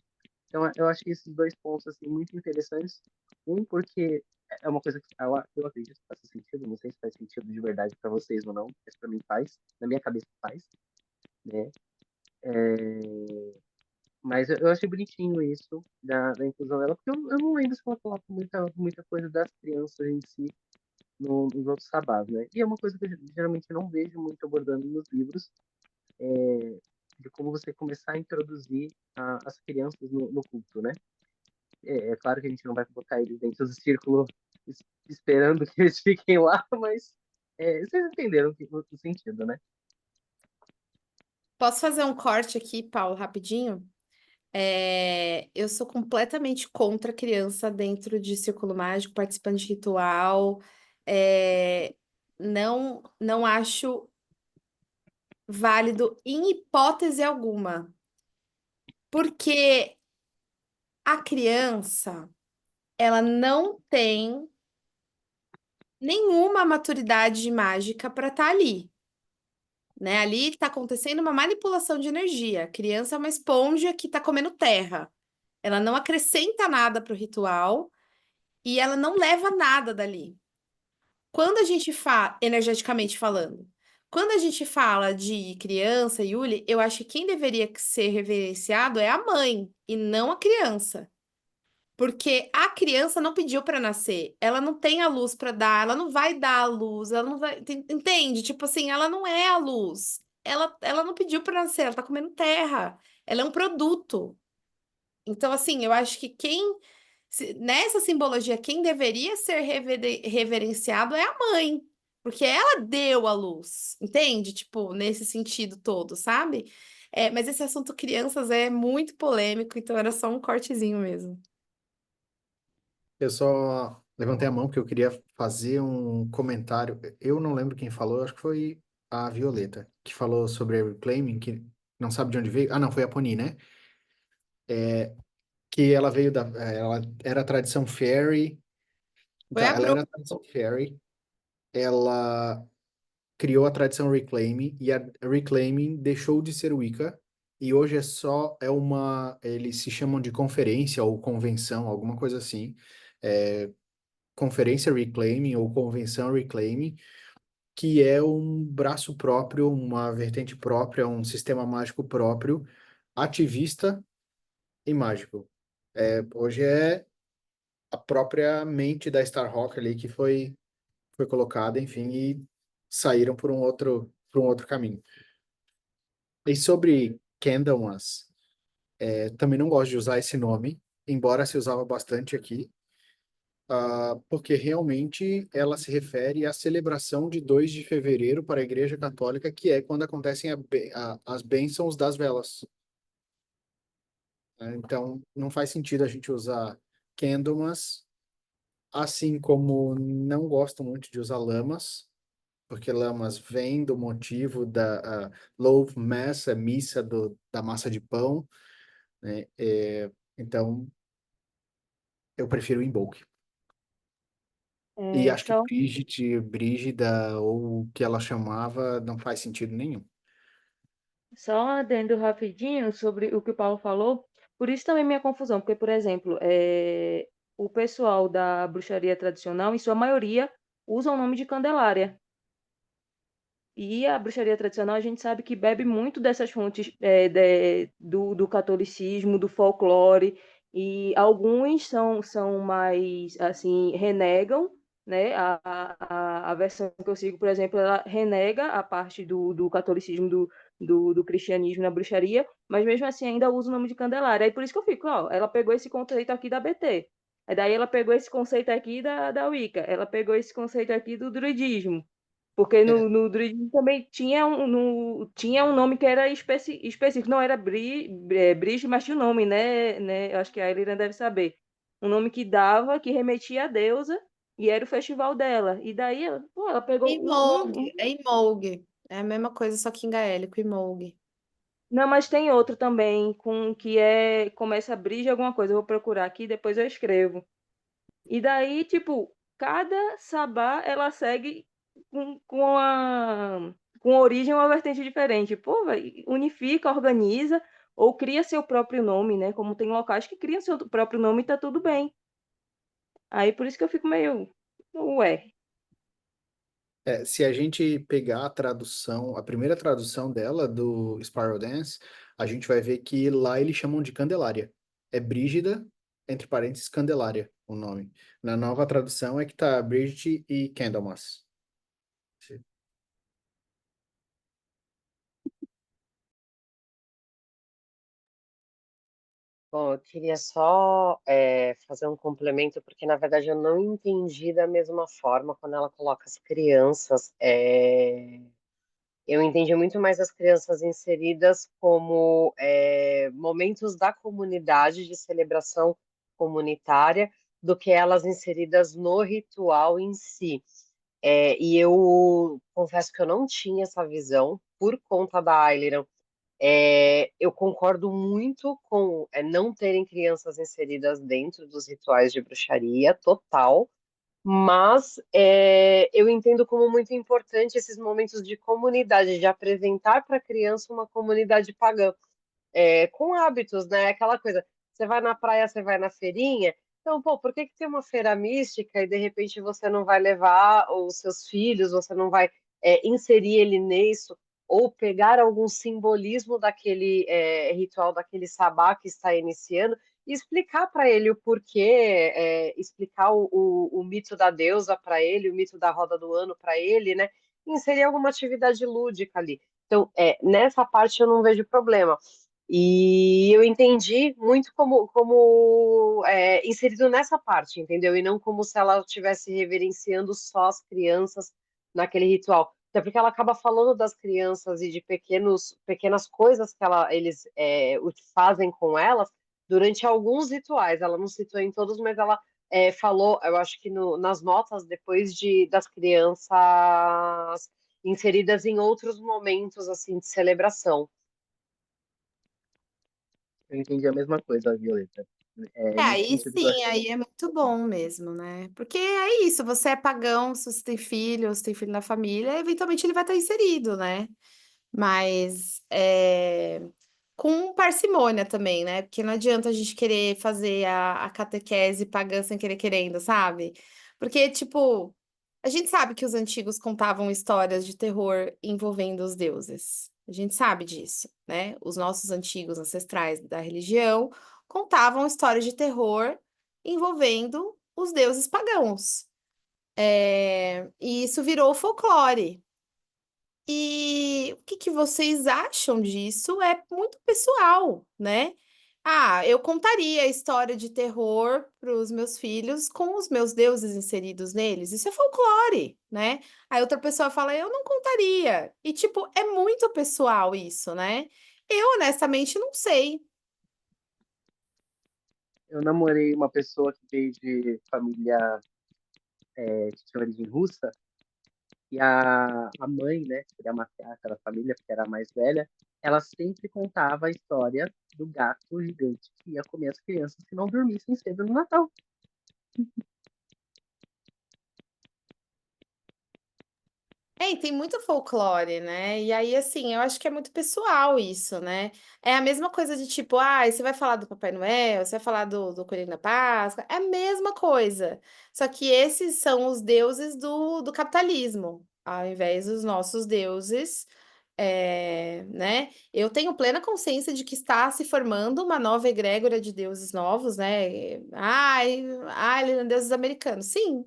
Então, eu achei esses dois pontos assim muito interessantes. Um, porque é uma coisa que eu acredito que faça sentido, não sei se faz sentido de verdade para vocês ou não, mas para mim faz, na minha cabeça faz, né? Mas eu achei bonitinho isso da inclusão dela, porque eu não lembro se ela coloca muita coisa das crianças em si nos outros sabás, né? E é uma coisa que eu geralmente não vejo muito abordando nos livros, de como você começar a introduzir as crianças no culto, né? É claro que a gente não vai colocar eles dentro do círculo esperando que eles fiquem lá, mas vocês entenderam o sentido, né? Posso fazer um corte aqui, Paulo, rapidinho? Eu sou completamente contra criança dentro de círculo mágico, participando de ritual. Não acho válido em hipótese alguma, porque a criança, ela não tem nenhuma maturidade mágica para estar ali, né? Ali está acontecendo uma manipulação de energia. A criança é uma esponja que está comendo terra. Ela não acrescenta nada para o ritual e ela não leva nada dali. Quando a gente fala, energeticamente falando, quando a gente fala de criança, Yuli, eu acho que quem deveria ser reverenciado é a mãe e não a criança. Porque a criança não pediu para nascer, ela não tem a luz para dar, ela não vai dar a luz, ela não vai, entende? Tipo assim, ela não é a luz. Ela não pediu para nascer, ela tá comendo terra. Ela é um produto. Então, assim, eu acho que nessa simbologia, quem deveria ser reverenciado é a mãe, porque ela deu a luz, entende? Tipo, nesse sentido todo, sabe? Mas esse assunto crianças é muito polêmico, então era só um cortezinho mesmo. Eu só levantei a mão porque eu queria fazer um comentário. Eu não lembro quem falou, acho que foi a Violeta, que falou sobre a Reclaiming, que não sabe de onde veio. Ah, não, foi a Pony, né? Que ela veio ela era a tradição fairy. Foi Então, a ela Bru. era a tradição fairy. Ela criou a tradição Reclaiming e a Reclaiming deixou de ser Wicca e hoje eles se chamam de conferência ou convenção, alguma coisa assim. É, conferência Reclaiming ou convenção Reclaiming, que é um braço próprio, uma vertente própria, um sistema mágico próprio, ativista e mágico. Hoje é a própria mente da Starhawk ali que foi colocada, enfim, e saíram por um outro caminho. E sobre Candlemas, também não gosto de usar esse nome, embora se usava bastante aqui, porque realmente ela se refere à celebração de 2 de fevereiro para a Igreja Católica, que é quando acontecem as bênçãos das velas, né? Então, não faz sentido a gente usar Candlemas, assim como não gosto muito de usar lamas, porque lamas vem do motivo da loaf mass, a missa da massa de pão, né? Então, eu prefiro o Invoke. E acho que Só, Brígida, ou o que ela chamava, não faz sentido nenhum. só um adendo rapidinho sobre o que o Paulo falou. Por isso também minha confusão, porque, por exemplo, o pessoal da bruxaria tradicional, em sua maioria, usa o nome de Candelária. E a bruxaria tradicional, a gente sabe que bebe muito dessas fontes do catolicismo, do folclore, e alguns são mais, assim, renegam, né? A versão que eu sigo, por exemplo, ela renega a parte do catolicismo, do cristianismo na bruxaria, mas mesmo assim ainda usa o nome de Candelária. Aí por isso que eu fico, ó, ela pegou esse conceito aqui da BT, aí daí ela pegou esse conceito aqui da Wicca, ela pegou esse conceito aqui do druidismo. Porque É, no druidismo também tinha um nome que era específico. Não era Brígida, mas tinha um nome, né? Eu acho que a Elira deve saber. Um nome que dava, que remetia à deusa, e era o festival dela. E daí, pô, ela pegou Imogue. É a mesma coisa, só que em gaélico, Imogue. Não, mas tem outro também, começa Brígida alguma coisa. Eu vou procurar aqui, depois eu escrevo. E daí, tipo, cada sabá ela segue com com origem uma vertente diferente. Pô, véi, unifica, organiza, ou cria seu próprio nome, né? Como tem locais que criam seu próprio nome e tá tudo bem. Aí por isso que eu fico meio, ué. Se a gente pegar a tradução, a primeira tradução dela, do Spiral Dance, a gente vai ver que lá eles chamam de Candelária. É Brígida, entre parênteses, Candelária, o nome. Na nova tradução é que tá Bridget e Candlemas. Bom, eu queria só fazer um complemento, porque na verdade eu não entendi da mesma forma quando ela coloca as crianças. Eu entendi muito mais as crianças inseridas como momentos da comunidade, de celebração comunitária, do que elas inseridas no ritual em si. E eu confesso que eu não tinha essa visão por conta da Ayliran. Eu concordo muito com não terem crianças inseridas dentro dos rituais de bruxaria, total. Mas eu entendo como muito importante esses momentos de comunidade, de apresentar para a criança uma comunidade pagã, com hábitos, né? Aquela coisa, você vai na praia, você vai na feirinha, então, pô, por que que tem uma feira mística e de repente você não vai levar os seus filhos, você não vai inserir ele nisso, ou pegar algum simbolismo daquele ritual, daquele sabá que está iniciando, e explicar para ele o porquê, explicar o mito da deusa para ele, o mito da roda do ano para ele, né? Inserir alguma atividade lúdica ali. Então, nessa parte eu não vejo problema. E eu entendi muito como inserido nessa parte, entendeu? E não como se ela estivesse reverenciando só as crianças naquele ritual. Até porque ela acaba falando das crianças e de pequenas coisas que eles fazem com elas durante alguns rituais. Ela não citou em todos, mas ela falou, eu acho que nas notas depois das crianças inseridas em outros momentos assim de celebração. Eu entendi a mesma coisa, Violeta. Nesse Aí sentido que eu sim, achei. aí é muito bom mesmo, né? Porque é isso, você é pagão, se você tem filho na família, eventualmente ele vai estar inserido, né? Mas com parcimônia também, né? Porque não adianta a gente querer fazer a catequese pagã sem querer querendo, sabe? Porque, tipo, a gente sabe que os antigos contavam histórias de terror envolvendo os deuses. A gente sabe disso, né? Os nossos antigos ancestrais da religião contavam histórias de terror envolvendo os deuses pagãos. E isso virou folclore. E o que que vocês acham disso? É muito pessoal, né? Ah, eu contaria a história de terror para os meus filhos com os meus deuses inseridos neles. Isso é folclore, né? Aí outra pessoa fala, eu não contaria. E, tipo, é muito pessoal isso, né? Eu, honestamente, não sei. Eu namorei uma pessoa que veio de família que tinha origem russa, e a mãe, né, que era a matriarca da família, porque era a mais velha, ela sempre contava a história do gato gigante que ia comer as crianças se não dormissem cedo no Natal. E tem muito folclore, né? E aí, assim, eu acho que é muito pessoal isso, né? É a mesma coisa de tipo, você vai falar do Papai Noel, você vai falar do Coelhinho da Páscoa, é a mesma coisa. Só que esses são os deuses do capitalismo, ao invés dos nossos deuses, né? Eu tenho plena consciência de que está se formando uma nova egrégora de deuses novos, né? Ai, deuses americanos. Sim,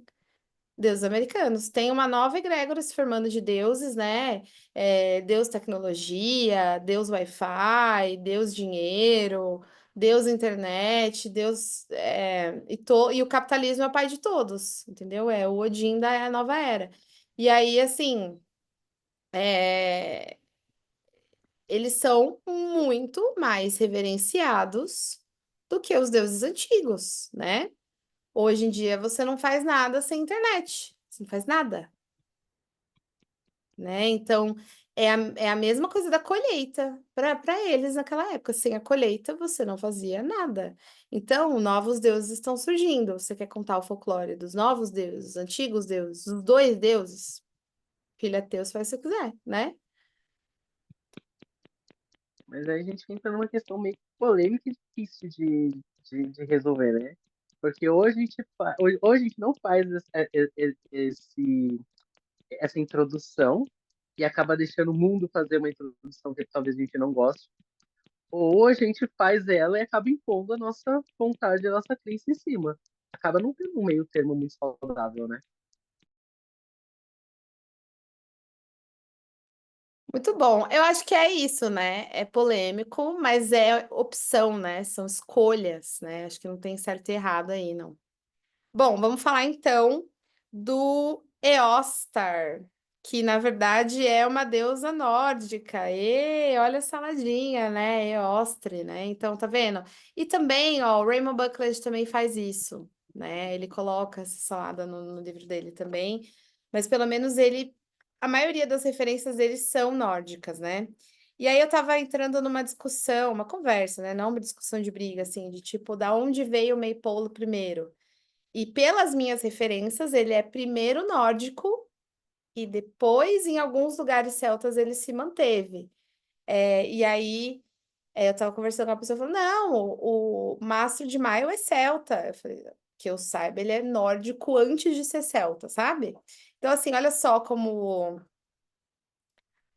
deuses americanos. Tem uma nova egrégora se formando de deuses, né? Deus tecnologia, Deus Wi-Fi, Deus dinheiro, Deus internet, Deus. E o capitalismo é o pai de todos, entendeu? É o Odin da nova era. E aí, assim, é, eles são muito mais reverenciados do que os deuses antigos, né? Hoje em dia você não faz nada sem internet. Você não faz nada, né? Então, é a mesma coisa da colheita para eles naquela época. Sem a colheita, você não fazia nada. Então, novos deuses estão surgindo. Você quer contar o folclore dos novos deuses, dos antigos deuses, dos dois deuses? Filho é teu, você faz o que você quiser, né? Mas aí a gente entra numa questão meio polêmica e difícil de resolver, né? Porque hoje a gente não faz essa introdução e acaba deixando o mundo fazer uma introdução que talvez a gente não goste. Ou a gente faz ela e acaba impondo a nossa vontade, a nossa crença em cima. Acaba não tendo um meio termo muito saudável, né? Muito bom. Eu acho que é isso, né? É polêmico, mas é opção, né? São escolhas, né? Acho que não tem certo e errado aí, não. Bom, vamos falar então do Eostar, que na verdade é uma deusa nórdica. E olha a saladinha, né? Eostre, né? Então, tá vendo? E também, ó, o Raymond Buckland também faz isso, né? Ele coloca essa salada no livro dele também, mas pelo menos ele, a maioria das referências dele são nórdicas, né? E aí eu tava entrando numa discussão, uma conversa, né? Não uma discussão de briga, assim, de tipo, da onde veio o Maypole primeiro? E pelas minhas referências, ele é primeiro nórdico e depois, em alguns lugares celtas, ele se manteve. E aí, eu estava conversando com a pessoa, falando, não, o Mastro de Maio é celta. Eu falei, que eu saiba, ele é nórdico antes de ser celta, sabe? Então, assim, olha só como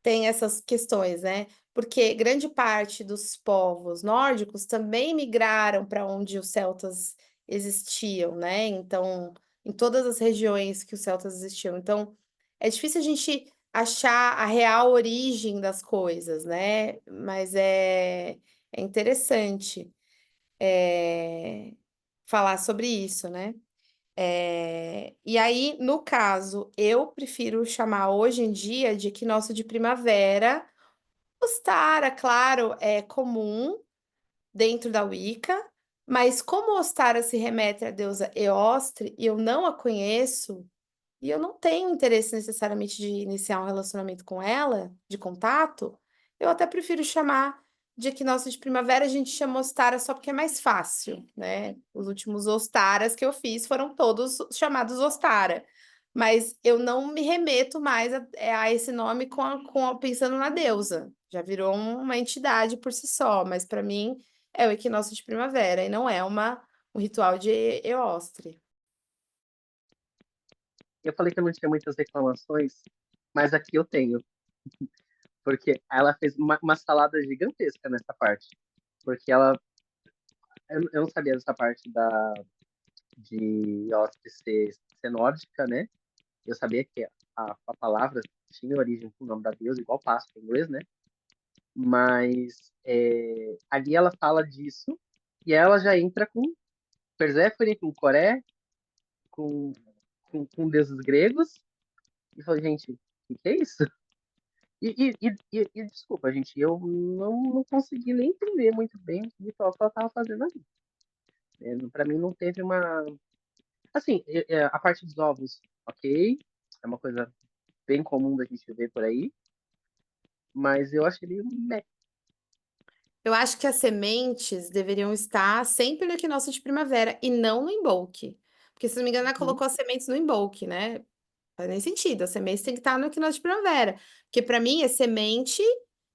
tem essas questões, né? Porque grande parte dos povos nórdicos também migraram para onde os celtas existiam, né? Então, em todas as regiões que os celtas existiam. Então, é difícil a gente achar a real origem das coisas, né? Mas é interessante falar sobre isso, né? E aí, no caso, eu prefiro chamar hoje em dia de equinócio de primavera. Ostara, claro, é comum dentro da Wicca, mas como Ostara se remete à deusa Eostre e eu não a conheço, e eu não tenho interesse necessariamente de iniciar um relacionamento com ela, de contato, eu até prefiro chamar de equinócio de primavera. A gente chama Ostara só porque é mais fácil, né? Os últimos Ostaras que eu fiz foram todos chamados Ostara. Mas eu não me remeto mais a esse nome pensando na deusa. Já virou uma entidade por si só, mas para mim é o equinócio de primavera e não é um ritual de Eostre. Eu falei que eu não tinha muitas reclamações, mas aqui eu tenho. Porque ela fez uma salada gigantesca nessa parte. Porque ela. Eu não sabia dessa parte de Ostre ser nórdica, né? Eu sabia que a palavra tinha origem com o nome da deusa, igual Páscoa em inglês, né? Mas ali ela fala disso e ela já entra com Perséfone, com Coré, com, com deuses gregos. E falei, gente, o que é isso? E desculpa, gente, eu não consegui nem entender muito bem o que ela estava fazendo ali. Para mim não teve uma. Assim, a parte dos ovos, ok. É uma coisa bem comum da gente ver por aí. Mas eu achei meio meh. Eu acho que as sementes deveriam estar sempre no equinócio de primavera e não no embolque. Porque, se não me engano, ela colocou as sementes no embolque, né? Faz nem sentido. As sementes têm que estar no equinócio de primavera. Porque, para mim, é semente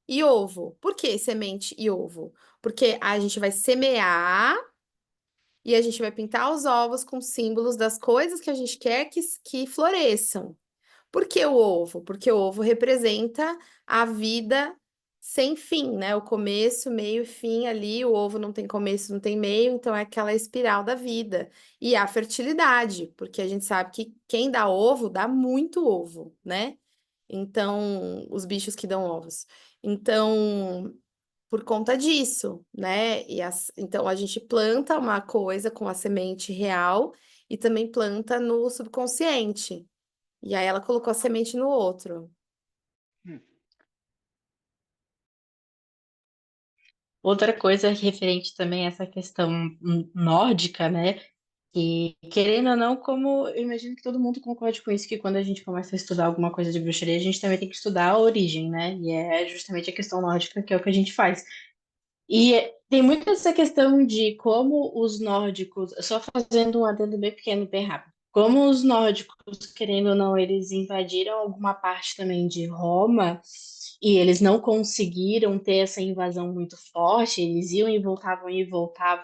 e ovo. Por que semente e ovo? Porque a gente vai semear e a gente vai pintar os ovos com símbolos das coisas que a gente quer que floresçam. Por que o ovo? Porque o ovo representa a vida sem fim, né? O começo, meio e fim ali. O ovo não tem começo, não tem meio, então é aquela espiral da vida. E a fertilidade, porque a gente sabe que quem dá ovo dá muito ovo, né? Então, os bichos que dão ovos. Então, por conta disso, né? Então, a gente planta uma coisa com a semente real e também planta no subconsciente. E aí ela colocou a semente no outro. Outra coisa referente também a essa questão nórdica, né? E querendo ou não, como eu imagino que todo mundo concorde com isso, que quando a gente começa a estudar alguma coisa de bruxaria, a gente também tem que estudar a origem, né? E é justamente a questão nórdica que é o que a gente faz. E tem muito essa questão de como os nórdicos, só fazendo um adendo bem pequeno, bem rápido, como os nórdicos, querendo ou não, eles invadiram alguma parte também de Roma e eles não conseguiram ter essa invasão muito forte, eles iam e voltavam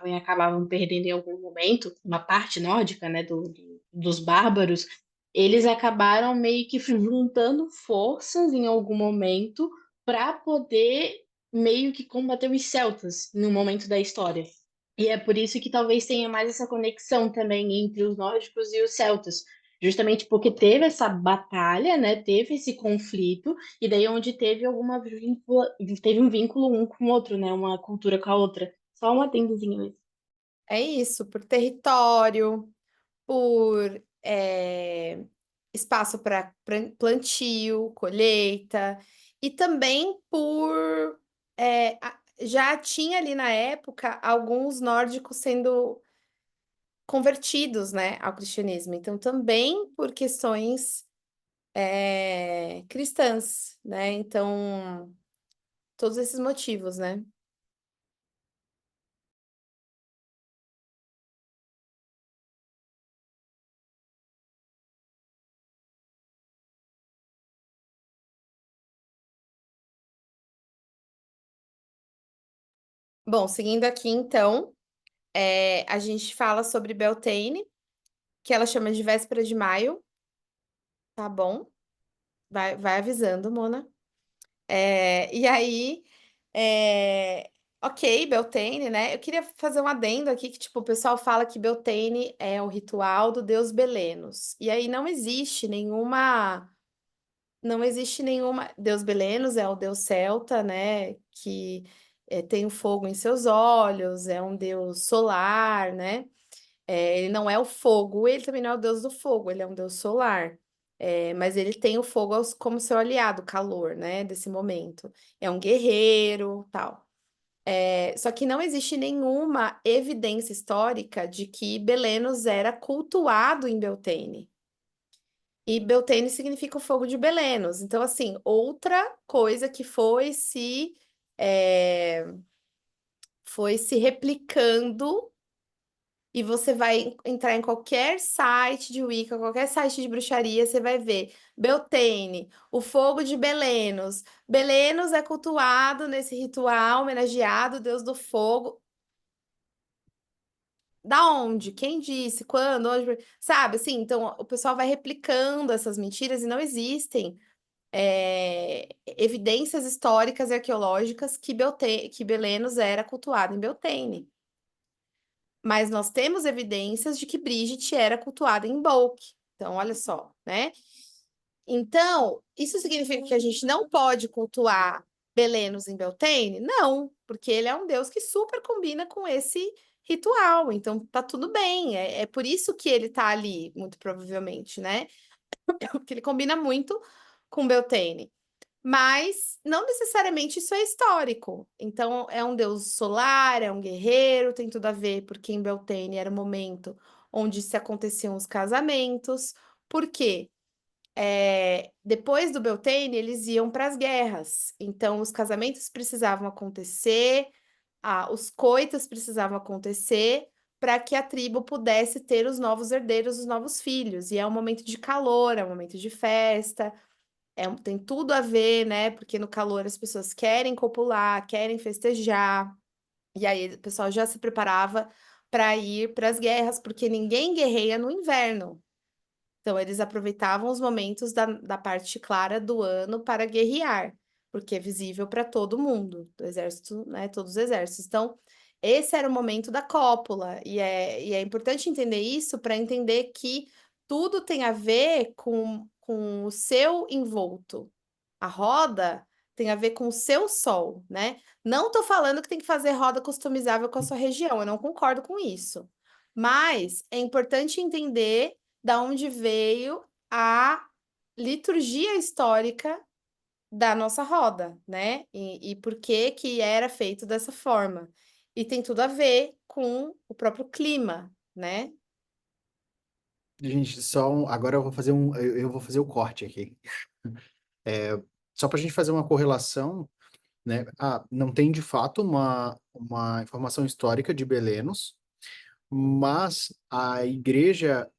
e acabavam perdendo em algum momento, uma parte nórdica, né, dos bárbaros, eles acabaram meio que juntando forças em algum momento para poder meio que combater os celtas no momento da história. E é por isso que talvez tenha mais essa conexão também entre os nórdicos e os celtas, justamente porque teve essa batalha, né? Teve esse conflito, e daí onde teve teve um vínculo um com o outro, né? Uma cultura com a outra. Só um adendozinho aí. É isso, por território, por espaço para plantio, colheita, e também por já tinha ali na época alguns nórdicos sendo convertidos, né, ao cristianismo. Então, também por questões cristãs, né? Então, todos esses motivos, né? Bom, seguindo aqui, então, a gente fala sobre Beltane, que ela chama de Véspera de Maio, tá bom? Vai avisando, Mona. E aí, ok, Beltane, né? Eu queria fazer um adendo aqui que, tipo, o pessoal fala que Beltane é o ritual do deus Belenos. E aí não existe nenhuma. Deus Belenos é o deus celta, né? Que tem o fogo em seus olhos, é um deus solar, né? Ele não é o fogo, ele também não é o deus do fogo, ele é um deus solar. Mas ele tem o fogo como seu aliado, o calor, né? Desse momento. É um guerreiro, tal. Só que não existe nenhuma evidência histórica de que Belenos era cultuado em Beltane. E Beltane significa o fogo de Belenos. Então, assim, outra coisa que foi se replicando, e você vai entrar em qualquer site de Wicca, qualquer site de bruxaria, você vai ver Beltane, o fogo de Belenos. Belenos é cultuado nesse ritual, homenageado, o deus do fogo. Da onde? Quem disse? Quando? Onde? Sabe, assim, então o pessoal vai replicando essas mentiras e não existem evidências históricas e arqueológicas que Belenos era cultuado em Beltane. Mas nós temos evidências de que Brigitte era cultuada em Bolk. Então, olha só, né? Então, isso significa que a gente não pode cultuar Belenos em Beltane? Não, porque ele é um deus que super combina com esse ritual. Então, tá tudo bem. É por isso que ele tá ali, muito provavelmente, né? Porque ele combina muito com Beltane. Mas não necessariamente isso é histórico. Então, é um deus solar, é um guerreiro, tem tudo a ver, porque em Beltane era o momento onde se aconteciam os casamentos. Por quê? Depois do Beltane, eles iam para as guerras. Então, os casamentos precisavam acontecer, os coitos precisavam acontecer para que a tribo pudesse ter os novos herdeiros, os novos filhos. E é um momento de calor, é um momento de festa. Tem tudo a ver, né? Porque no calor as pessoas querem copular, querem festejar. E aí o pessoal já se preparava para ir para as guerras, porque ninguém guerreia no inverno. Então eles aproveitavam os momentos da parte clara do ano para guerrear, porque é visível para todo mundo, do exército, né? Todos os exércitos. Então, esse era o momento da cópula, e é importante entender isso para entender que tudo tem a ver com o seu envolto. A roda tem a ver com o seu sol, né? Não estou falando que tem que fazer roda customizável com a sua região, eu não concordo com isso. Mas é importante entender da onde veio a liturgia histórica da nossa roda, né? E por que que era feito dessa forma. E tem tudo a ver com o próprio clima, né? Gente, agora eu vou fazer o corte aqui. Só para a gente fazer uma correlação, né? Não tem de fato uma informação histórica de Belenos, mas a Igreja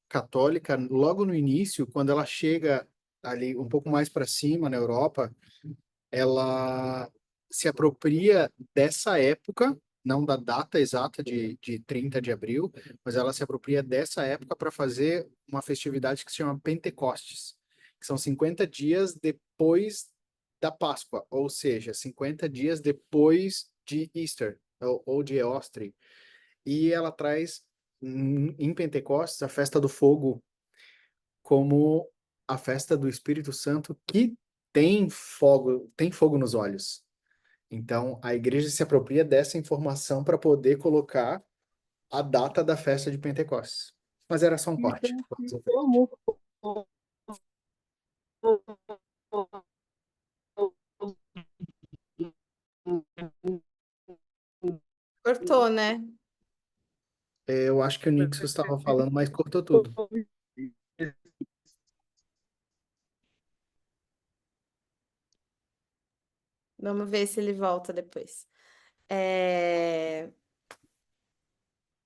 Católica, logo no início, quando ela chega ali um pouco mais para cima, na Europa, ela se apropria dessa época, não da data exata de 30 de abril, mas ela se apropria dessa época para fazer uma festividade que se chama Pentecostes, que são 50 dias depois da Páscoa, ou seja, 50 dias depois de Easter, ou de Eostre. E ela traz em Pentecostes a festa do fogo como a festa do Espírito Santo que tem fogo nos olhos. Então, a igreja se apropria dessa informação para poder colocar a data da festa de Pentecostes. Mas era só um corte. Vamos em frente. Como Cortou, né? Eu acho que o Nixon estava falando, mas cortou tudo. Vamos ver se ele volta depois. É,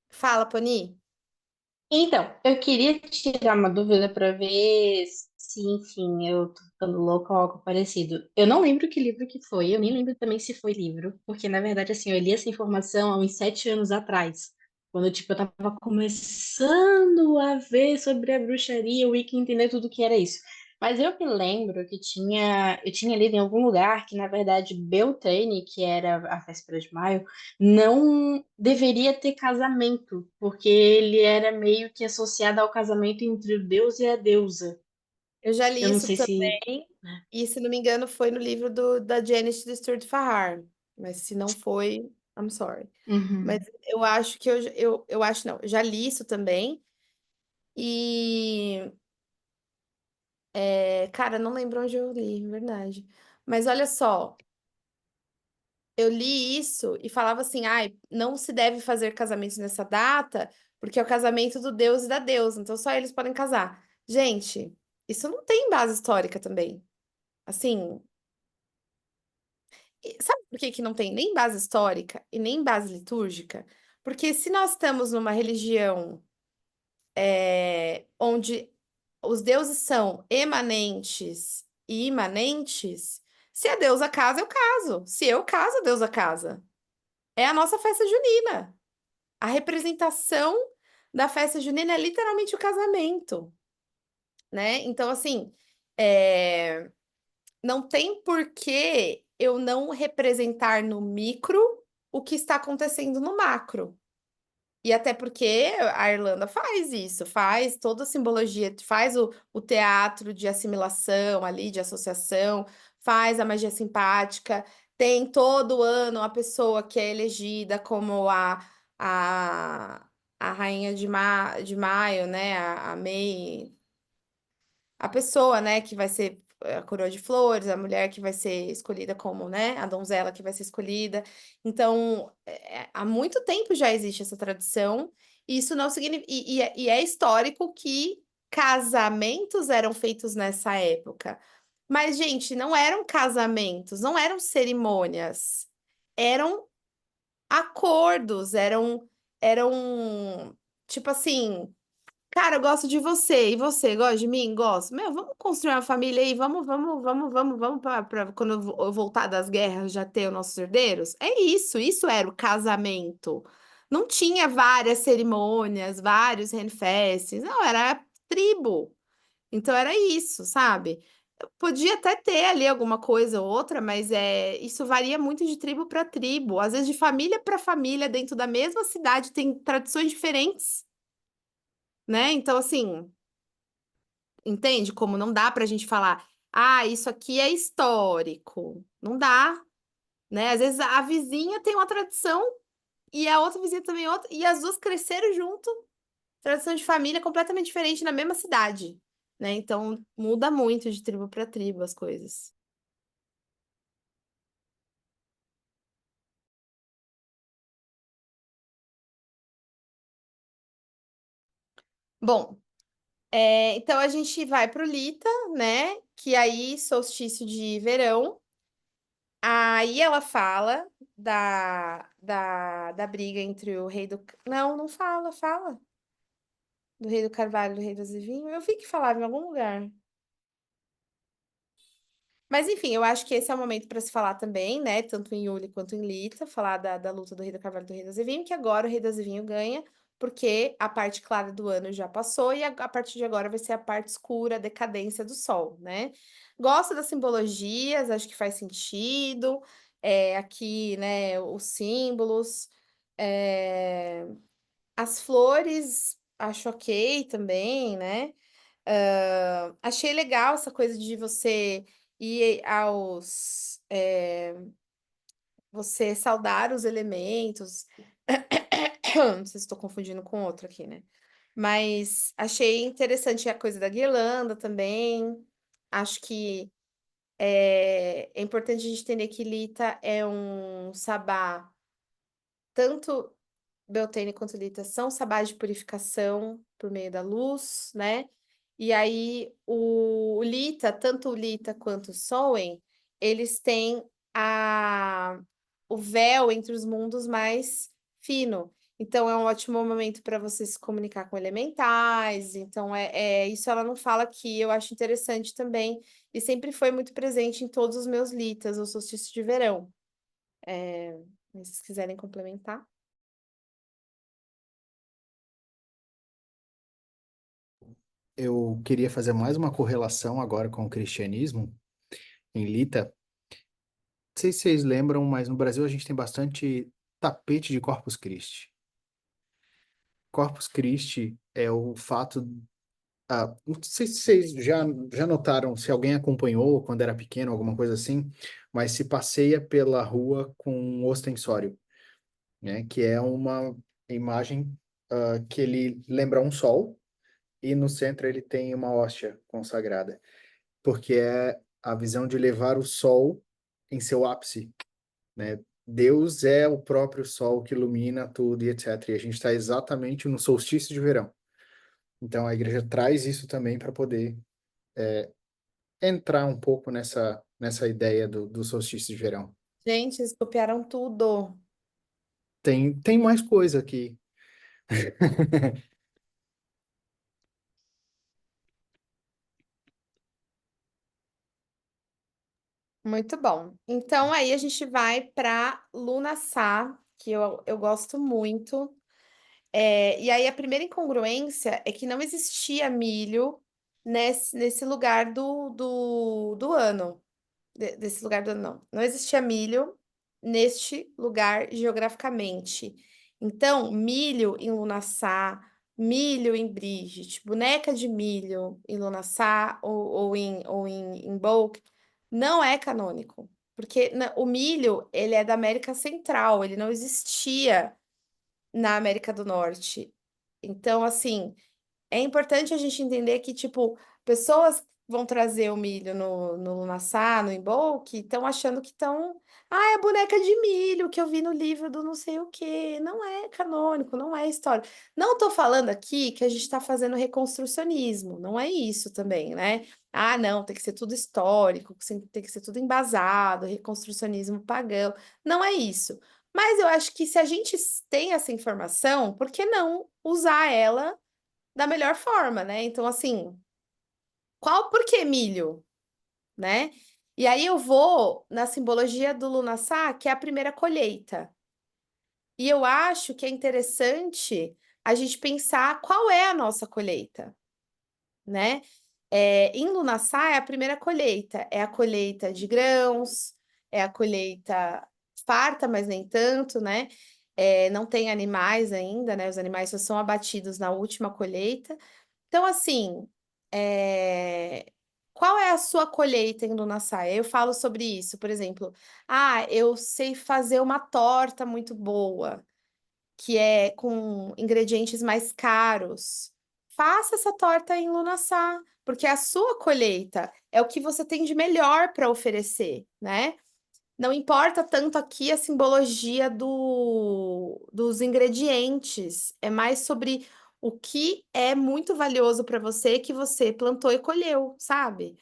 Fala, Poni. Então, eu queria tirar uma dúvida para ver se, enfim, eu tô ficando louca ou algo parecido. Eu não lembro que livro que foi, eu nem lembro também se foi livro, porque na verdade, assim, eu li essa informação há uns 7 anos atrás, quando, tipo, eu tava começando a ver sobre a bruxaria, o Wicca, entender tudo que era isso. Mas eu me lembro que eu tinha lido em algum lugar que, na verdade, Beltane, que era a véspera de maio, não deveria ter casamento, porque ele era meio que associado ao casamento entre o deus e a deusa. Eu já li Eu não isso sei se. também, e se não me engano foi no livro da Janet do Stuart Farrar, mas se não foi, I'm sorry. Mas Uhum. eu acho que eu acho não, eu já li isso também, e cara, não lembro onde eu li, verdade. Mas olha só, eu li isso e falava assim, ai, não se deve fazer casamento nessa data, porque é o casamento do deus e da deusa, então só eles podem casar. Gente, isso não tem base histórica também. Assim, sabe por que que não tem nem base histórica e nem base litúrgica? Porque se nós estamos numa religião onde os deuses são emanentes e imanentes, se a deusa casa, eu caso. Se eu caso, a deusa casa. É a nossa festa junina. A representação da festa junina é literalmente o casamento, né? Então, assim, não tem por que eu não representar no micro o que está acontecendo no macro. E até porque a Irlanda faz isso, faz toda a simbologia, faz o teatro de assimilação ali, de associação, faz a magia simpática, tem todo ano a pessoa que é elegida como a, a rainha de maio, né? A May, a pessoa, né, que vai ser a coroa de flores, a mulher que vai ser escolhida como, né, a donzela que vai ser escolhida. Então, há muito tempo já existe essa tradição, e isso não significa. E é histórico que casamentos eram feitos nessa época. Mas, gente, não eram casamentos, não eram cerimônias, eram acordos, eram tipo assim. Cara, eu gosto de você. E você, gosta de mim? Gosto. Meu, vamos construir uma família aí. Vamos pra quando eu voltar das guerras já ter os nossos herdeiros? É isso era o casamento. Não tinha várias cerimônias, vários renfestes. Não, era tribo. Então era isso, sabe? Podia até ter ali alguma coisa ou outra, mas isso varia muito de tribo para tribo. Às vezes de família para família, dentro da mesma cidade, tem tradições diferentes, né? Então, assim. Entende? Como não dá para a gente falar, ah, isso aqui é histórico. Não dá, né? Às vezes a vizinha tem uma tradição e a outra vizinha também outra, e as duas cresceram junto, tradição de família completamente diferente na mesma cidade, né? Então muda muito de tribo para tribo as coisas. Bom, então a gente vai pro Lita, né? Que aí, solstício de verão. Aí ela fala da briga entre o rei do. Não, não fala, fala. Do rei do carvalho e do rei do azevinho. Eu vi que falava em algum lugar. Mas, enfim, eu acho que esse é o momento para se falar também, né? Tanto em Yuli quanto em Lita, falar da luta do Rei do Cavalo e do Rei do Azevinho, que agora o Rei do Azevinho ganha, porque a parte clara do ano já passou e a partir de agora vai ser a parte escura, a decadência do sol, né? Gosto das simbologias, acho que faz sentido. Aqui, né, os símbolos. As flores, acho ok também, né? Achei legal essa coisa de você ir você saudar os elementos. Não sei se estou confundindo com outro aqui, né? Mas achei interessante a coisa da guirlanda também. Acho que é importante a gente entender que Lita é um sabá, tanto Beltane quanto Lita são sabás de purificação por meio da luz, né? E aí o Lita, tanto o Lita quanto o Soen, eles têm o véu entre os mundos mais fino. Então é um ótimo momento para você se comunicar com elementais. Então isso ela não fala aqui, eu acho interessante também. E sempre foi muito presente em todos os meus Litas, o solstício de verão. Se vocês quiserem complementar. Eu queria fazer mais uma correlação agora com o cristianismo em Lita. Não sei se vocês lembram, mas no Brasil a gente tem bastante tapete de Corpus Christi. Corpus Christi é o fato. Não sei se vocês já notaram, se alguém acompanhou quando era pequeno, alguma coisa assim, mas se passeia pela rua com um ostensório, né? Que é uma imagem que ele lembra um sol e no centro ele tem uma hóstia consagrada, porque é a visão de levar o sol em seu ápice, né? Deus é o próprio sol que ilumina tudo e etc. E a gente está exatamente no solstício de verão. Então a igreja traz isso também para poder entrar um pouco nessa ideia do solstício de verão. Gente, eles copiaram tudo. Tem mais coisa aqui. Muito bom. Então, aí a gente vai para Lunaçá, que eu gosto muito. E aí, a primeira incongruência é que não existia milho nesse lugar do ano. Desse lugar do ano, não. Não existia milho neste lugar geograficamente. Então, milho em Lunaçá, milho em Brigitte, boneca de milho em Lunaçá ou em Bulk, não é canônico. Porque o milho, ele é da América Central, ele não existia na América do Norte. Então, assim, é importante a gente entender que, tipo, pessoas vão trazer o milho no Lunaçá, no Embolc, estão achando que estão. Ah, é a boneca de milho que eu vi no livro do não sei o quê. Não é canônico, não é história. Não estou falando aqui que a gente está fazendo reconstrucionismo, não é isso também, né? Ah, não, tem que ser tudo histórico, tem que ser tudo embasado, reconstrucionismo pagão. Não é isso. Mas eu acho que se a gente tem essa informação, por que não usar ela da melhor forma, né? Então, assim, por que milho, né? E aí eu vou na simbologia do Lunaçá, que é a primeira colheita. E eu acho que é interessante a gente pensar qual é a nossa colheita, né? Em Lunaçá é a primeira colheita, é a colheita de grãos, é a colheita farta, mas nem tanto, né? Não tem animais ainda, né? Os animais só são abatidos na última colheita. Então, assim, qual é a sua colheita em Luna Saia? Eu falo sobre isso, por exemplo. Ah, eu sei fazer uma torta muito boa, que é com ingredientes mais caros. Faça essa torta em Lunaçá, porque a sua colheita é o que você tem de melhor para oferecer, né? Não importa tanto aqui a simbologia dos ingredientes, é mais sobre o que é muito valioso para você que você plantou e colheu, sabe?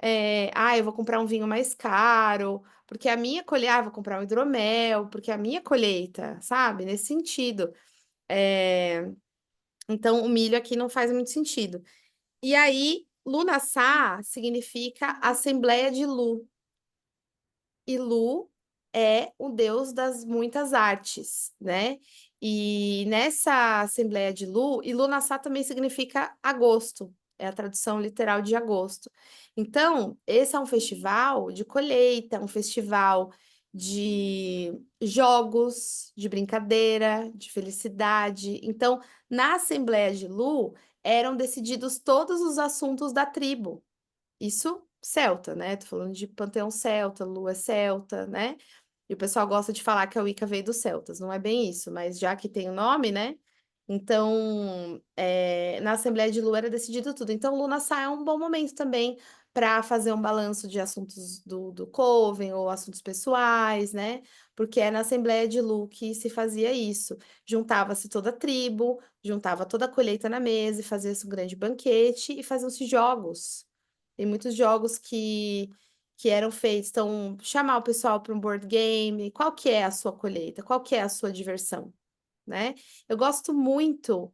Eu vou comprar um vinho mais caro, porque a minha colheita, vou comprar um hidromel, porque a minha colheita, sabe? Nesse sentido. Então, o milho aqui não faz muito sentido. E aí, Lunassá significa Assembleia de Lu. E Lu é o deus das muitas artes, né? E nessa Assembleia de Lu, e Lunassá também significa agosto, é a tradução literal de agosto. Então, esse é um festival de colheita, um festival de jogos, de brincadeira, de felicidade. Então, na Assembleia de Lu, eram decididos todos os assuntos da tribo. Isso celta, né? Tô falando de panteão celta, lua celta, né? E o pessoal gosta de falar que a Wicca veio dos celtas. Não é bem isso, mas já que tem o nome, né? Então, na Assembleia de Lua era decidido tudo. Então, Lunassar é um bom momento também para fazer um balanço de assuntos do Coven ou assuntos pessoais, né? Porque é na Assembleia de Lu que se fazia isso. Juntava-se toda a tribo, juntava toda a colheita na mesa e fazia-se um grande banquete e faziam-se jogos. Tem muitos jogos que eram feitos. Então, chamar o pessoal para um board game. Qual que é a sua colheita? Qual que é a sua diversão? Né? Eu gosto muito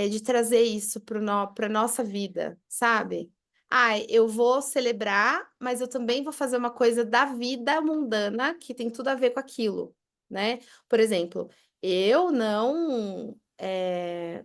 de trazer isso para nossa vida, sabe? Ah, eu vou celebrar, mas eu também vou fazer uma coisa da vida mundana que tem tudo a ver com aquilo, né? Por exemplo, eu não.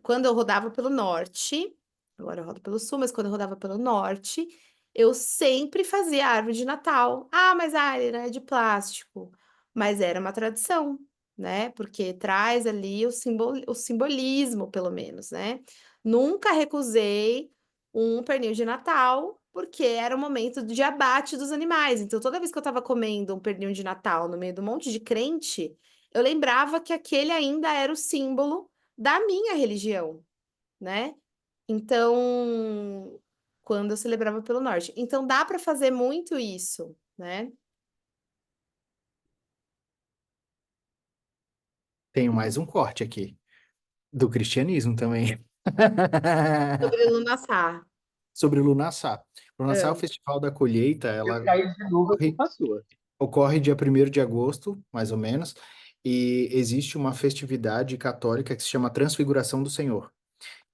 Quando eu rodava pelo norte, agora eu rodo pelo sul, mas quando eu rodava pelo norte, eu sempre fazia árvore de Natal. Ah, mas ele não é de plástico. Mas era uma tradição, né? Porque traz ali o simbolismo, pelo menos, né? Nunca recusei um pernil de Natal, porque era o momento de abate dos animais. Então, toda vez que eu estava comendo um pernil de Natal no meio de um monte de crente, eu lembrava que aquele ainda era o símbolo da minha religião, né? Então, quando eu celebrava pelo norte. Então, dá para fazer muito isso, né? Tenho mais um corte aqui, do cristianismo também. Sobre Lunassar. Sobre o Lunassá. Lunassá é o É. Festival da Colheita, Eu ela caí de novo, eu ocorre, culpa sua. ocorre dia 1º de agosto, mais ou menos, e existe uma festividade católica que se chama Transfiguração do Senhor,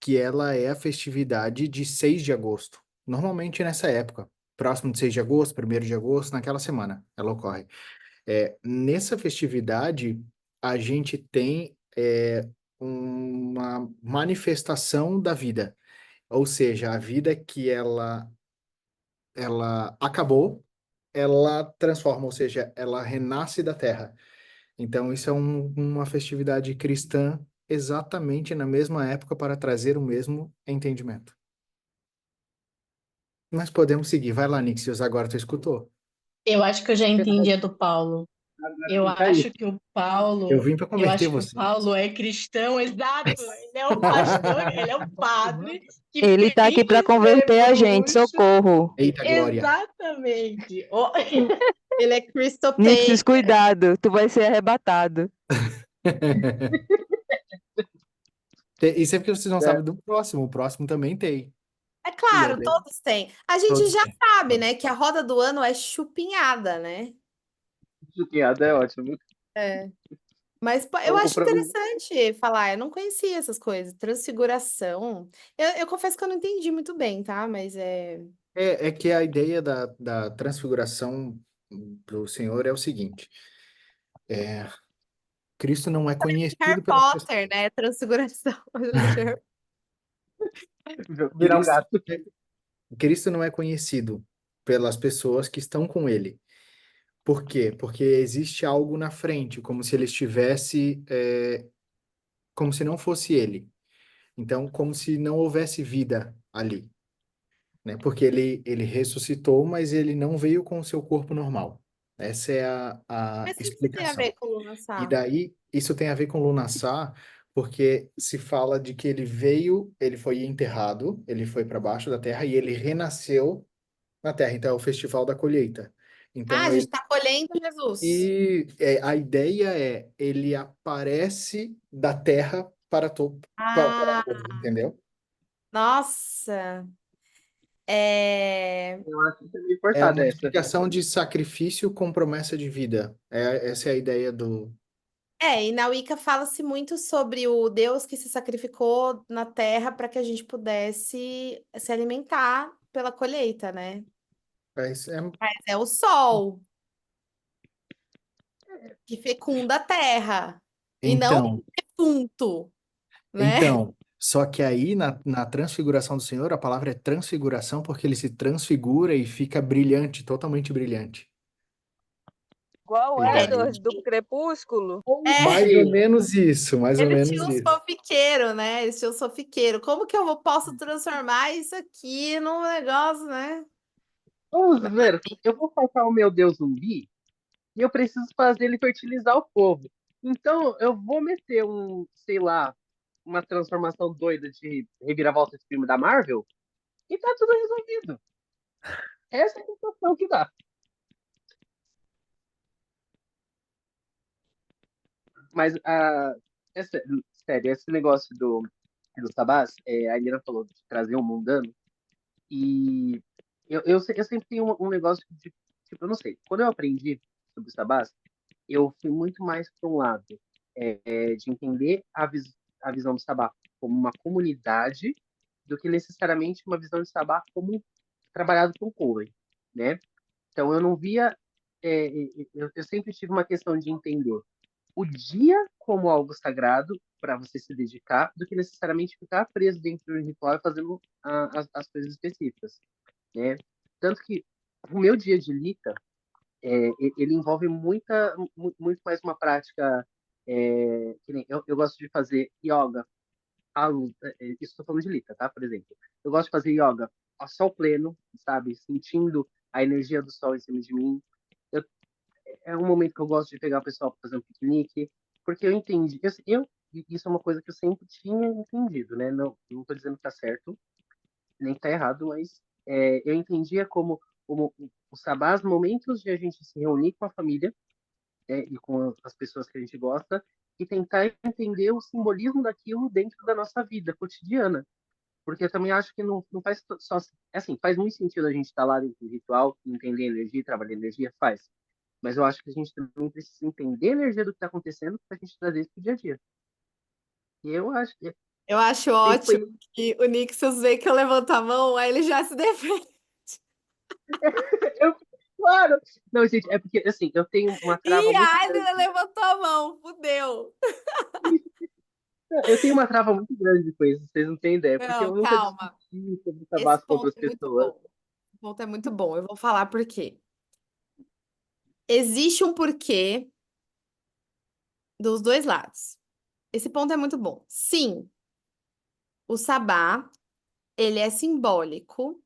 que ela é a festividade de 6 de agosto, normalmente nessa época, próximo de 6 de agosto, 1º de agosto, naquela semana ela ocorre. Nessa festividade, a gente tem uma manifestação da vida, ou seja, a vida que ela acabou, ela transforma, ou seja, ela renasce da terra. Então, isso é uma festividade cristã exatamente na mesma época para trazer o mesmo entendimento. Mas podemos seguir. Vai lá, Nixios, agora tu escutou. Eu acho que eu já entendi a do Paulo. Agora Eu tem que cair. acho que o Eu Paulo, vim para eu converter acho que o você. Paulo é cristão, exato. Ele é o pastor, ele é o padre que Ele tá aqui para finge ser converter a gente, bruxo. socorro. Eita, Glória. Exatamente. Ele é Nixis, Christopagan. cuidado, tu vai ser arrebatado. Isso é porque vocês não sabem É, do próximo. O próximo também tem. É E é claro, bem... todos têm. A gente Todos já têm. sabe, né, que a roda do ano é chupinhada, né? judiada é ótimo. É. Mas pô, eu O, o, acho pro- interessante falar, eu não conhecia essas coisas, transfiguração. Eu confesso que eu não entendi muito bem, tá? Mas É que a ideia da transfiguração do Senhor é o seguinte: Cristo não é Harry conhecido pelas pessoas. Potter, né? Transfiguração. Eu lembro de Harry- virar um Cristo, gato. Cristo não é conhecido pelas pessoas que estão com ele. Por quê? Porque existe algo na frente, como se ele estivesse, como se não fosse ele. Então, como se não houvesse vida ali, né? Porque ele ressuscitou, mas ele não veio com o seu corpo normal. Essa é a Mas o que que tem a ver explicação. com E Lunassar? daí, isso tem a ver com Lunassar, porque se fala de que ele veio, ele foi enterrado, ele foi para baixo da terra e ele renasceu na terra. Então, é o Festival da Colheita. Ah, a Então, gente tá colhendo Jesus. a ideia é, ele aparece da terra para Ah, todos, entendeu? nossa. É... Eu acho que é meio É forçada uma essa. explicação de sacrifício com promessa de vida. Essa é a ideia E na Wicca fala-se muito sobre o Deus que se sacrificou na terra para que a gente pudesse se alimentar pela colheita, né? Mas Mas é o sol que fecunda a terra e não o então, defunto, né? só que aí na transfiguração do Senhor, a palavra é transfiguração porque ele se transfigura e fica brilhante, totalmente brilhante. Igual o Ele é Edward do Crepúsculo. mais ou É, menos isso, mais ou eles menos tinham os isso. fofiqueiros, né? Eles tinham os fofiqueiros. Como que posso transformar isso aqui num negócio, né? Vamos ver, eu vou colocar o meu Deus zumbi e eu preciso fazer ele fertilizar o povo. Então, eu vou meter sei lá, uma transformação doida de reviravolta de filme da Marvel e tá tudo resolvido. Essa é a sensação que dá. Mas, sério, esse negócio do Sabás, a Helena falou de trazer um mundano, e eu sempre tenho um negócio de, tipo, eu não sei, quando eu aprendi sobre o Sabás, eu fui muito mais para um lado de entender a visão do Sabá como uma comunidade do que necessariamente uma visão de Sabá como trabalhado com cover, né? Então eu não via, eu sempre tive uma questão de entender o dia como algo sagrado para você se dedicar, do que necessariamente ficar preso dentro de um ritual e fazendo as coisas específicas, né? Tanto que o meu dia de Lita, ele envolve muito mais uma prática, que nem eu gosto de fazer yoga à luz, isso estou falando de Lita, tá? Por exemplo, eu gosto de fazer yoga ao sol pleno, sabe? Sentindo a energia do sol em cima de mim. Eu É um momento que eu gosto de pegar o pessoal para fazer um piquenique, porque eu entendi. Isso é uma coisa que eu sempre tinha entendido, né? Não estou dizendo que está certo, nem que está errado, mas eu entendia como o sabás, momentos de a gente se reunir com a família, e com as pessoas que a gente gosta, e tentar entender o simbolismo daquilo dentro da nossa vida cotidiana. Porque eu também acho que não faz só. Assim, faz muito sentido a gente estar lá dentro do ritual, entender energia, trabalhar energia, faz. Mas eu acho que a gente também precisa entender a energia do que está acontecendo para a gente trazer isso para o dia a dia. E eu acho que Eu acho sempre ótimo foi. que o Nixon vê que eu levanto a mão, aí ele já se defende. Eu, claro! Não, gente, é porque, assim, eu tenho uma trava Ih, muito a grande. Adriana levantou a mão, fudeu. Eu tenho uma trava muito grande com isso, vocês não têm ideia, porque Não, eu nunca calma. discuti sobre Esse tabasco com ponto outras é muito pessoas. bom. Esse ponto é muito bom. Eu vou falar por quê. Existe um porquê dos dois lados. Esse ponto é muito bom. Sim, o sabá, ele é simbólico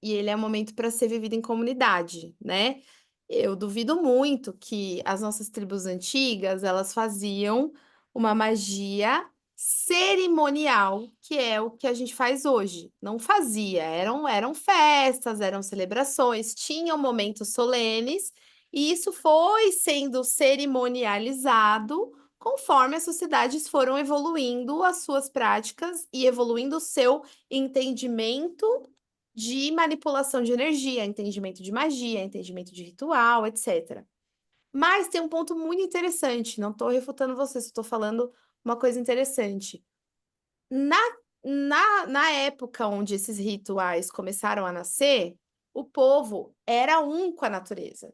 e ele é um momento para ser vivido em comunidade, né? Eu duvido muito que as nossas tribos antigas, elas faziam uma magia cerimonial, que é o que a gente faz hoje. Não fazia, eram festas, eram celebrações, tinham momentos solenes, e isso foi sendo cerimonializado conforme as sociedades foram evoluindo as suas práticas e evoluindo o seu entendimento de manipulação de energia, entendimento de magia, entendimento de ritual, etc. Mas tem um ponto muito interessante, não estou refutando você, estou falando uma coisa interessante. Na, na época onde esses rituais começaram a nascer, o povo era um com a natureza.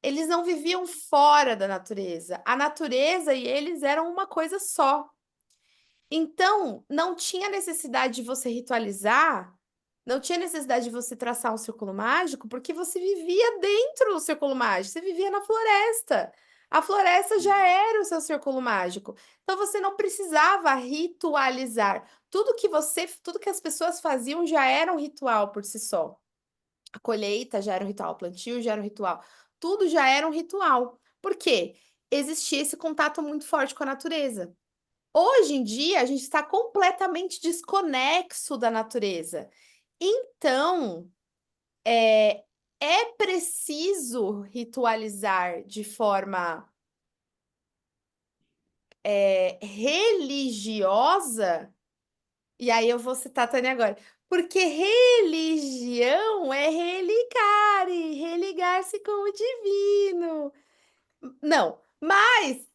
Eles não viviam fora da natureza. A natureza e eles eram uma coisa só. Então, não tinha necessidade de você ritualizar, não tinha necessidade de você traçar um círculo mágico, porque você vivia dentro do círculo mágico, você vivia na floresta. A floresta já era o seu círculo mágico. Então você não precisava ritualizar. Tudo que as pessoas faziam já era um ritual por si só. A colheita já era um ritual, o plantio já era um ritual. Tudo já era um ritual. Por quê? Existia esse contato muito forte com a natureza. Hoje em dia, a gente está completamente desconexo da natureza. Então, é preciso ritualizar de forma religiosa. E aí eu vou citar a Tânia agora. Porque religião é religar e religar-se com o divino. Não, mas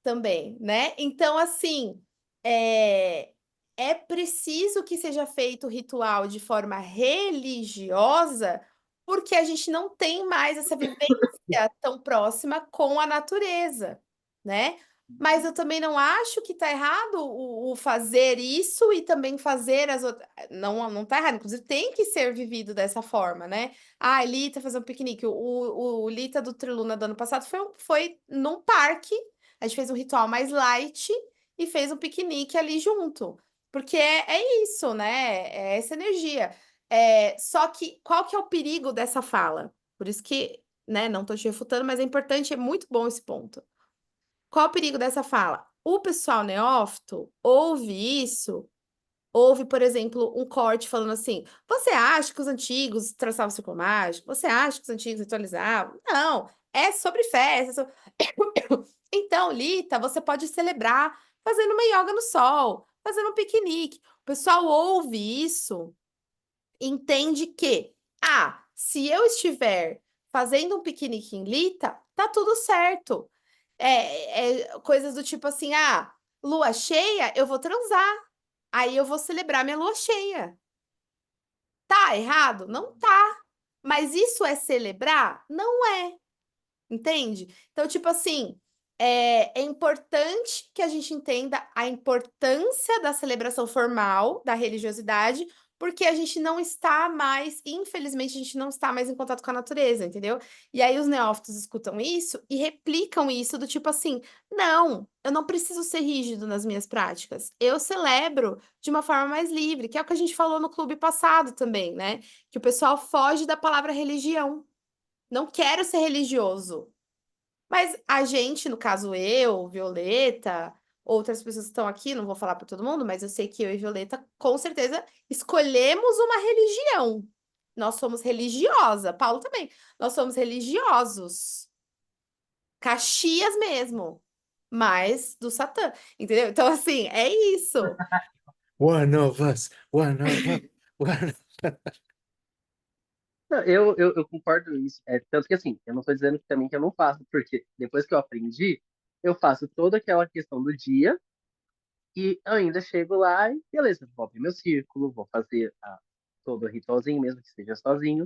também, né? Então, assim, é, é preciso que seja feito o ritual de forma religiosa, porque a gente não tem mais essa vivência tão próxima com a natureza, né? Mas eu também não acho que tá errado o fazer isso e também fazer as outras. Não, não tá errado, inclusive tem que ser vivido dessa forma, né? Ah, Lita fazer um piquenique. O Lita do Triluna do ano passado foi num parque. A gente fez um ritual mais light e fez um piquenique ali junto. Porque é isso, né? É essa energia. Só que qual que é o perigo dessa fala? Por isso que, né, não tô te refutando, mas é importante, é muito bom esse ponto. Qual o perigo dessa fala? O pessoal neófito ouve isso. Houve, por exemplo, um corte falando assim: você acha que os antigos traçavam círculo mágico? Você acha que os antigos ritualizavam? Não, é sobre festa. Então, Lita, você pode celebrar fazendo uma yoga no sol, fazendo um piquenique. O pessoal ouve isso, entende que, se eu estiver fazendo um piquenique em Lita, tá tudo certo. Coisas do tipo assim: lua cheia, eu vou transar. Aí eu vou celebrar minha lua cheia. Tá errado? Não tá. Mas isso é celebrar? Não é. Entende? Então, tipo assim, é importante que a gente entenda a importância da celebração formal, da religiosidade, porque a gente não está mais, infelizmente, a gente não está mais em contato com a natureza, entendeu? E aí os neófitos escutam isso e replicam isso do tipo assim: não, eu não preciso ser rígido nas minhas práticas. Eu celebro de uma forma mais livre, que é o que a gente falou no clube passado também, né? Que o pessoal foge da palavra religião. Não quero ser religioso. Mas a gente, no caso eu, Violeta, outras pessoas que estão aqui, não vou falar para todo mundo, mas eu sei que eu e Violeta, com certeza, escolhemos uma religião. Nós somos religiosa. Paulo também. Nós somos religiosos. Caxias mesmo. Mas do Satã. Entendeu? Então, assim, é isso. One of us, one of us, one. Não, eu concordo com isso. Tanto que assim, eu não estou dizendo também que eu não faço, porque depois que eu aprendi, eu faço toda aquela questão do dia e ainda chego lá e beleza, vou abrir meu círculo, vou fazer todo o ritualzinho, mesmo que seja sozinho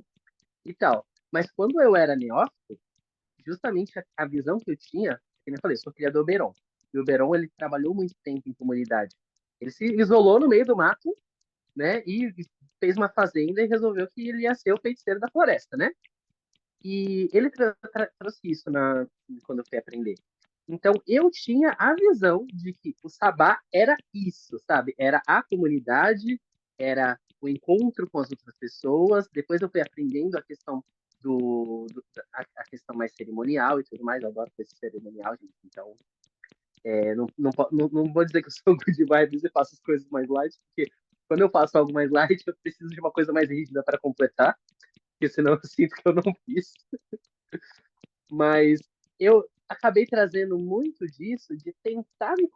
e tal. Mas quando eu era neófito, justamente a visão que eu tinha, como eu falei, eu sou criador Oberon. E o Oberon, ele trabalhou muito tempo em comunidade. Ele se isolou no meio do mato, né, e fez uma fazenda e resolveu que ele ia ser o feiticeiro da floresta, né? E ele trouxe isso quando eu fui aprender. Então, eu tinha a visão de que o sabá era isso, sabe? Era a comunidade, era o encontro com as outras pessoas. Depois eu fui aprendendo a questão a questão mais cerimonial e tudo mais. Eu adoro esse cerimonial, gente. Então, não vou dizer que eu sou good vibes e faço as coisas mais light, porque quando eu faço algo mais light, eu preciso de uma coisa mais rígida para completar, porque senão eu sinto que eu não fiz. Mas eu acabei trazendo muito disso de tentar de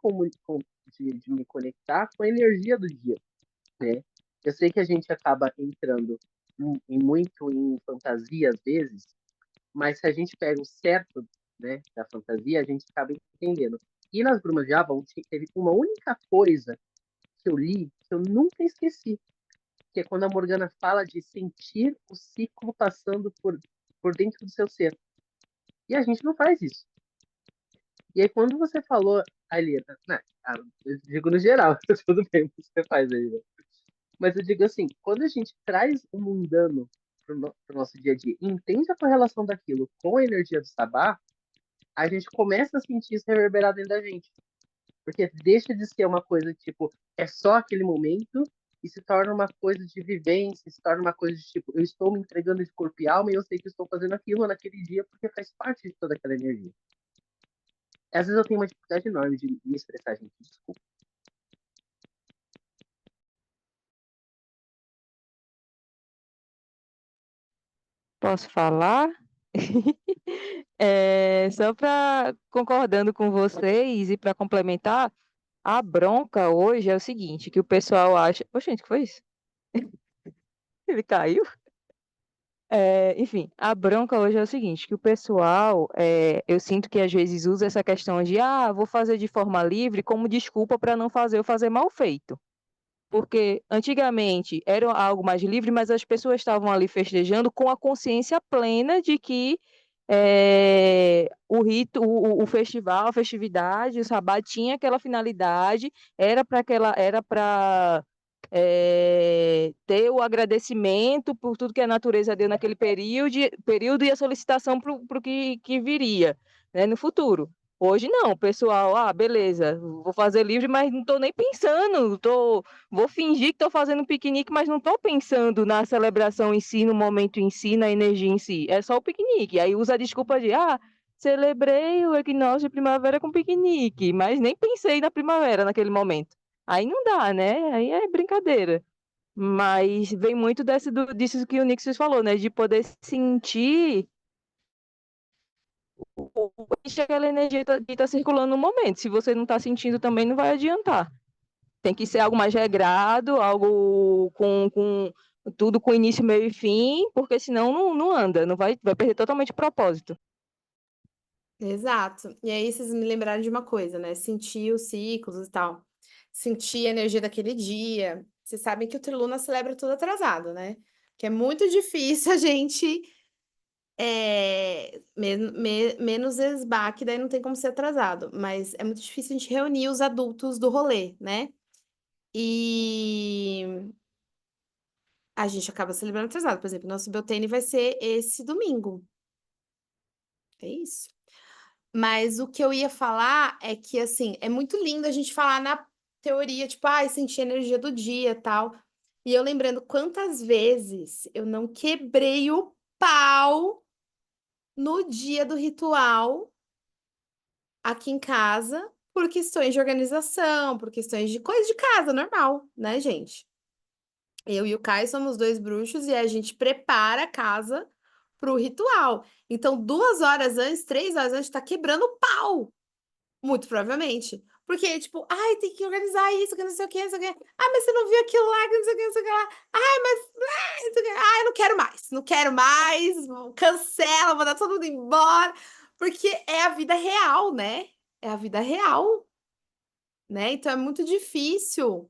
me conectar com a energia do dia, né? Eu sei que a gente acaba entrando muito em fantasia às vezes, mas se a gente pega o certo, né, da fantasia, a gente acaba entendendo. E nas Brumas de Avon teve uma única coisa que eu li que eu nunca esqueci, que é quando a Morgana fala de sentir o ciclo passando por dentro do seu ser. E a gente não faz isso. E aí, quando você falou ali, né, eu digo no geral, tudo bem, você faz aí, né? Mas eu digo assim, quando a gente traz o mundano pro nosso dia a dia, e entende a correlação daquilo com a energia do sabá, a gente começa a sentir isso reverberar dentro da gente. Porque deixa de ser uma coisa tipo, é só aquele momento, e se torna uma coisa de vivência, se torna uma coisa de tipo, eu estou me entregando de corpo e alma e eu sei que estou fazendo aquilo naquele dia porque faz parte de toda aquela energia. Às vezes eu tenho uma dificuldade enorme de me expressar, gente. Desculpa. Posso falar? Só para concordando com vocês e para complementar, a bronca hoje é o seguinte, que o pessoal acha. Ô, gente, que foi isso? Ele caiu? Enfim, a bronca hoje é o seguinte, que o pessoal, eu sinto que às vezes usa essa questão de, vou fazer de forma livre como desculpa para não fazer ou fazer mal feito. Porque antigamente era algo mais livre, mas as pessoas estavam ali festejando com a consciência plena de que o rito, o festival, a festividade, o sabá tinha aquela finalidade, era para ter o agradecimento por tudo que a natureza deu naquele período e a solicitação para o que viria, né, no futuro. Hoje não, pessoal, beleza, vou fazer livre, mas não estou nem pensando, vou fingir que estou fazendo um piquenique, mas não estou pensando na celebração em si, no momento em si, na energia em si. É só o piquenique. Aí usa a desculpa de, celebrei o equinócio de primavera com piquenique, mas nem pensei na primavera naquele momento. Aí não dá, né? Aí é brincadeira. Mas vem muito disso que o Nixon falou, né? De poder sentir aquela energia que está circulando no momento. Se você não está sentindo também, não vai adiantar. Tem que ser algo mais regrado, algo com tudo com início, meio e fim, porque senão não anda, não vai perder totalmente o propósito. Exato. E aí vocês me lembraram de uma coisa, né? Sentir os ciclos e tal. Sentir a energia daquele dia. Vocês sabem que o Triluna celebra tudo atrasado, né? Que é muito difícil a gente menos esbar, que daí não tem como ser atrasado. Mas é muito difícil a gente reunir os adultos do rolê, né? E a gente acaba celebrando atrasado. Por exemplo, nosso Beltane vai ser esse domingo. É isso. Mas o que eu ia falar é que, assim, é muito lindo a gente falar na teoria, tipo, sentir a energia do dia e tal. E eu lembrando quantas vezes eu não quebrei o pau no dia do ritual aqui em casa por questões de organização, por questões de coisa de casa, normal, né, gente? Eu e o Caio somos dois bruxos e a gente prepara a casa pro ritual. Então, 2 horas antes, 3 horas antes, tá quebrando o pau. Muito provavelmente. Porque, tipo, tem que organizar isso, que não sei o que, não sei o que. Mas você não viu aquilo lá, que não sei o que, não sei o que lá. Não sei o que. Eu não quero mais. Não quero mais. Cancela, vou dar todo mundo embora. Porque é a vida real, né? É a vida real, né? Então é muito difícil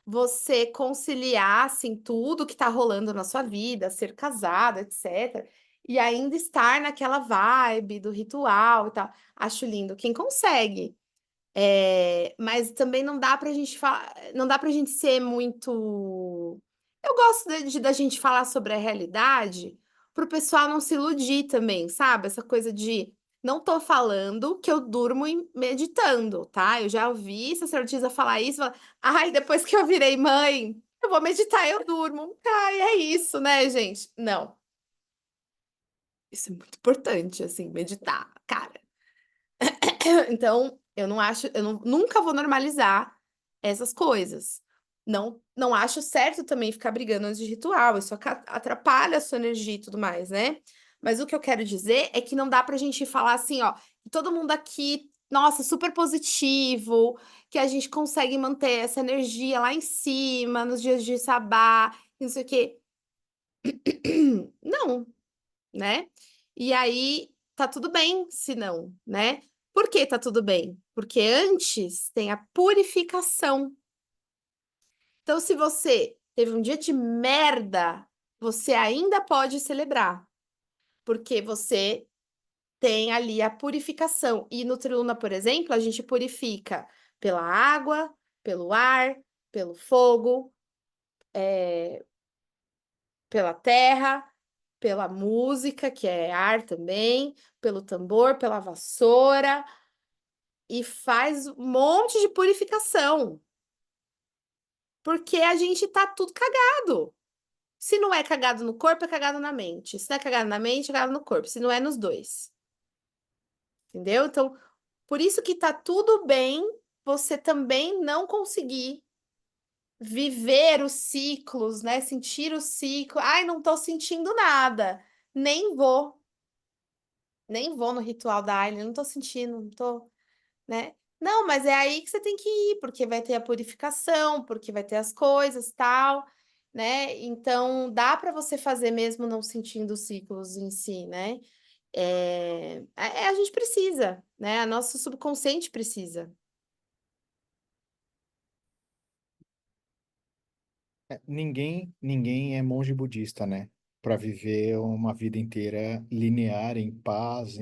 você conciliar, assim, tudo que tá rolando na sua vida, ser casada, etc. E ainda estar naquela vibe do ritual e tal. Acho lindo. Quem consegue. Mas também não dá pra gente falar, não dá pra gente ser muito. Eu gosto da gente falar sobre a realidade pro pessoal não se iludir também, sabe? Essa coisa de não tô falando que eu durmo meditando, tá? Eu já ouvi sacerdotisa falar isso, depois que eu virei mãe, eu vou meditar, eu durmo. É isso, né, gente? Não. Isso é muito importante, assim, meditar, cara. Então, eu não acho, nunca vou normalizar essas coisas. Não acho certo também ficar brigando antes de ritual, isso atrapalha a sua energia e tudo mais, né? Mas o que eu quero dizer é que não dá pra gente falar assim, ó, que todo mundo aqui, nossa, super positivo, que a gente consegue manter essa energia lá em cima, nos dias de sabá, e não sei o quê. Não, né? E aí tá tudo bem se não, né? Por que tá tudo bem? Porque antes tem a purificação. Então, se você teve um dia de merda, você ainda pode celebrar, porque você tem ali a purificação. E no Triluna, por exemplo, a gente purifica pela água, pelo ar, pelo fogo, pela terra, pela música, que é ar também, pelo tambor, pela vassoura, e faz um monte de purificação. Porque a gente tá tudo cagado. Se não é cagado no corpo, é cagado na mente. Se não é cagado na mente, é cagado no corpo. Se não é nos dois. Entendeu? Então, por isso que tá tudo bem você também não conseguir viver os ciclos, né? Sentir o ciclo. Não tô sentindo nada. Nem vou. Nem vou no ritual da Aileen, não tô sentindo, não tô, né? Não, mas é aí que você tem que ir, porque vai ter a purificação, porque vai ter as coisas, tal. né? Então dá para você fazer mesmo não sentindo os ciclos em si, né? A gente precisa, né? A nosso subconsciente precisa. Ninguém é monge budista, né? Para viver uma vida inteira linear, em paz,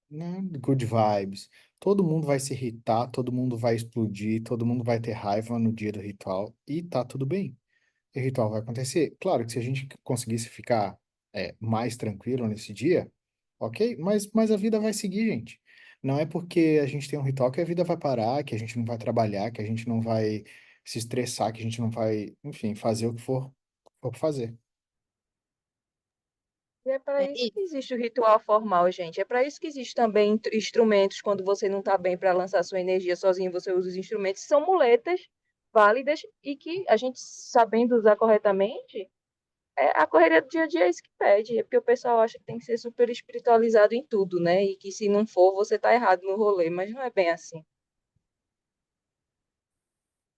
né? Good vibes. Todo mundo vai se irritar, todo mundo vai explodir, todo mundo vai ter raiva no dia do ritual e tá tudo bem. O ritual vai acontecer. Claro que se a gente conseguisse ficar mais tranquilo nesse dia, ok? Mas a vida vai seguir, gente. Não é porque a gente tem um ritual que a vida vai parar, que a gente não vai trabalhar, que a gente não vai se estressar, que a gente não vai, enfim, fazer o que for pra fazer. E é para É isso que isso. existe o ritual formal, gente. É para isso que existe também instrumentos, quando você não está bem para lançar sua energia sozinho, você usa os instrumentos, são muletas válidas e que a gente, sabendo usar corretamente, a correria do dia a dia é isso que pede. É porque o pessoal acha que tem que ser super espiritualizado em tudo, né? E que se não for, você tá errado no rolê, mas não é bem assim.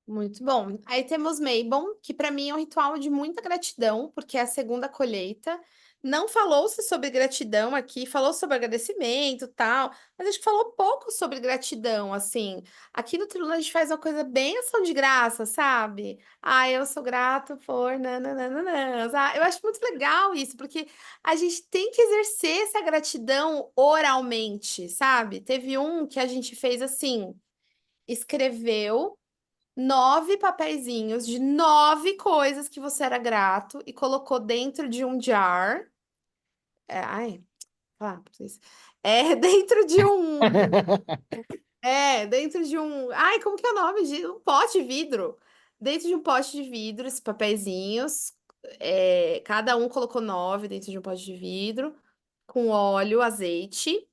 Muito bom. Aí temos Mabon, que para mim é um ritual de muita gratidão, porque é a segunda colheita. Não falou-se sobre gratidão aqui, falou sobre agradecimento, tal, mas acho que falou pouco sobre gratidão, assim. Aqui no Tribunal a gente faz uma coisa bem ação de graça, sabe? Ah, eu sou grato por nananana. Eu acho muito legal isso, porque a gente tem que exercer essa gratidão oralmente, sabe? Teve um que a gente fez assim, escreveu 9 papeizinhos de 9 coisas que você era grato e colocou dentro de um jar. Ai, pra vocês. Dentro de um. Dentro de um. Ai, como que é o nome? De um pote de vidro. Dentro de um pote de vidro, esses papeizinhos. Cada um colocou 9 dentro de um pote de vidro, com óleo, azeite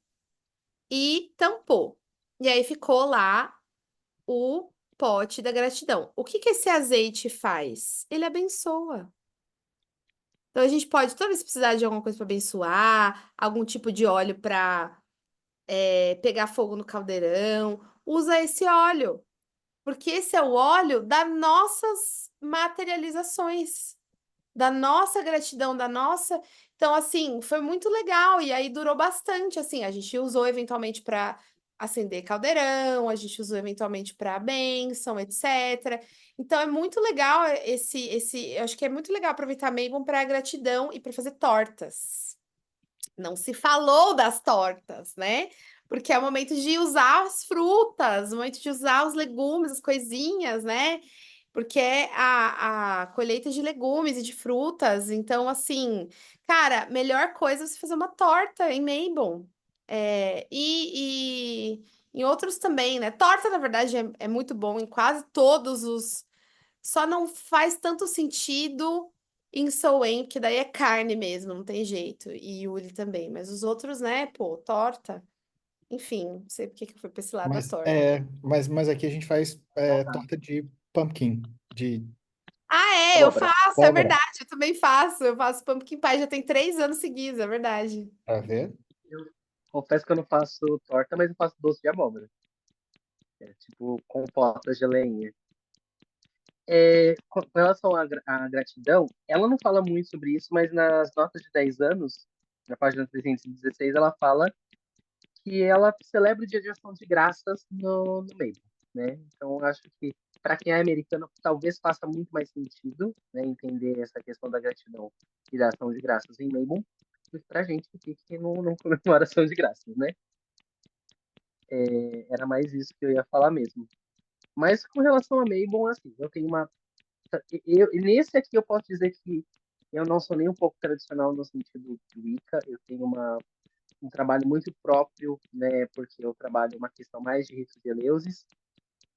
e tampou. E aí ficou lá o pote da gratidão. O que que esse azeite faz? Ele abençoa. Então a gente pode, toda vez que precisar de alguma coisa para abençoar, algum tipo de óleo para pegar fogo no caldeirão, usa esse óleo, porque esse é o óleo das nossas materializações, da nossa gratidão, da nossa. Então, assim, foi muito legal e aí durou bastante. Assim, a gente usou eventualmente para acender caldeirão, a gente usou eventualmente para bênção, etc. Então, é muito legal eu acho que é muito legal aproveitar Mabon para gratidão e para fazer tortas. Não se falou das tortas, né? Porque é o momento de usar as frutas, o momento de usar os legumes, as coisinhas, né? Porque é a colheita de legumes e de frutas. Então, assim, cara, melhor coisa é você fazer uma torta em Mabon. E em outros também, né? Torta, na verdade, é muito bom em quase todos os. Só não faz tanto sentido em Soen, porque daí é carne mesmo, não tem jeito. E Yuri também. Mas os outros, né? Pô, torta. Enfim, não sei por que que eu fui pra esse lado da Mas, torta. mas aqui a gente faz Então tá. torta de pumpkin, de Ah, eu Abóbora. faço, é abóbora, verdade. Eu também faço. Eu faço pumpkin pie já tem 3 anos seguidos, é verdade. tá vendo? Eu confesso que eu não faço torta, mas eu faço doce de abóbora. É tipo compota, geleinha. Com relação à gratidão, ela não fala muito sobre isso, mas nas notas de 10 anos, na página 316, ela fala que ela celebra o Dia de Ação de Graças no meio, né? Então, eu acho que para quem é americano, talvez faça muito mais sentido, né, entender essa questão da gratidão e da ação de graças em Mabel, do que para gente que não comemora ação de graças, né? Era mais isso que eu ia falar mesmo. Mas com relação a Mabel, assim, eu tenho uma nesse aqui eu posso dizer que eu não sou nem um pouco tradicional no sentido Wicca, eu tenho um trabalho muito próprio, né, porque eu trabalho uma questão mais de ritos de Eleusis,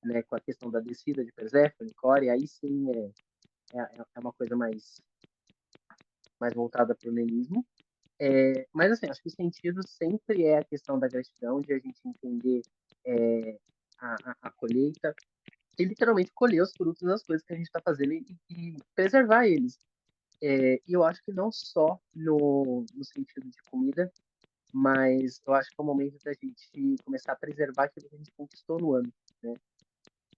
né, com a questão da descida de Perséfone, Core, aí sim é uma coisa mais voltada para o nelismo. Mas assim, acho que o sentido sempre é a questão da gratidão, de a gente entender a colheita, e literalmente colher os frutos das coisas que a gente está fazendo e preservar eles. E eu acho que não só no sentido de comida, mas eu acho que é o momento da gente começar a preservar aquilo que a gente conquistou no ano, né?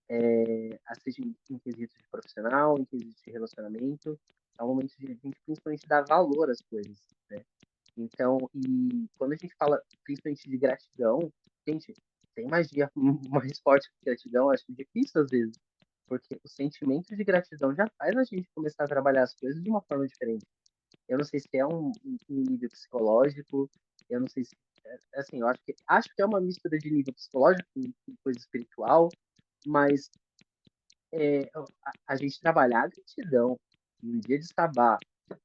seja em quesito de profissional, em quesito de relacionamento. É um momento de a gente principalmente dar valor às coisas, né? Então, e quando a gente fala principalmente de gratidão, gente, tem magia mais forte que gratidão, acho difícil às vezes, porque o sentimento de gratidão já faz a gente começar a trabalhar as coisas de uma forma diferente. Eu não sei se é um nível psicológico, eu não sei se assim, eu acho que é uma mistura de nível psicológico com coisa espiritual, mas a gente trabalhar a gratidão no dia de sabá,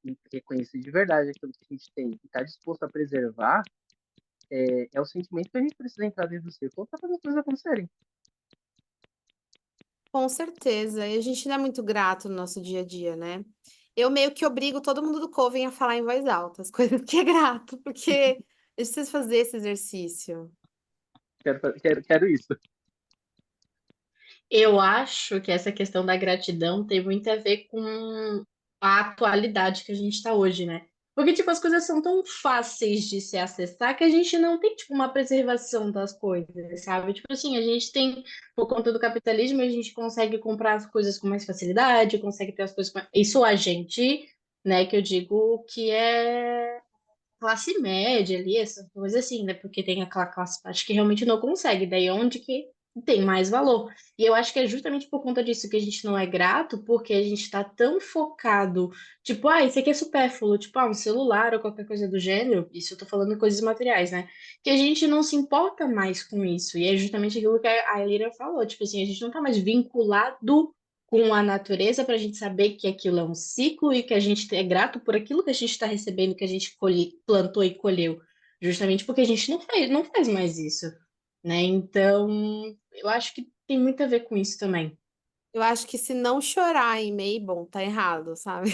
e reconhecer de verdade aquilo que a gente tem e estar disposto a preservar, é o sentimento que a gente precisa entrar dentro do círculo para fazer as coisas acontecerem. Com certeza. E a gente não é muito grato no nosso dia a dia, né? Eu meio que obrigo todo mundo do Coven a falar em voz alta, as coisas que é grato, porque eu preciso fazer esse exercício. Quero isso. Eu acho que essa questão da gratidão tem muito a ver com a atualidade que a gente está hoje, né? Porque, tipo, as coisas são tão fáceis de se acessar que a gente não tem, tipo, uma preservação das coisas, sabe? Tipo assim, a gente tem, por conta do capitalismo, a gente consegue comprar as coisas com mais facilidade, consegue ter as coisas com... Isso a gente, né, que eu digo que é classe média ali, essa coisa assim, né? Porque tem aquela classe baixa que realmente não consegue, daí é onde que tem mais valor. E eu acho que é justamente por conta disso que a gente não é grato, porque a gente tá tão focado, tipo, isso aqui é supérfluo, tipo, um celular ou qualquer coisa do gênero, isso eu tô falando de coisas materiais, né? Que a gente não se importa mais com isso. E é justamente aquilo que a Elira falou, tipo assim, a gente não tá mais vinculado com a natureza para a gente saber que aquilo é um ciclo e que a gente é grato por aquilo que a gente está recebendo, que a gente plantou e colheu, justamente porque a gente não faz mais isso, né? Então, eu acho que tem muito a ver com isso também. Eu acho que se não chorar em Mabel, tá errado, sabe?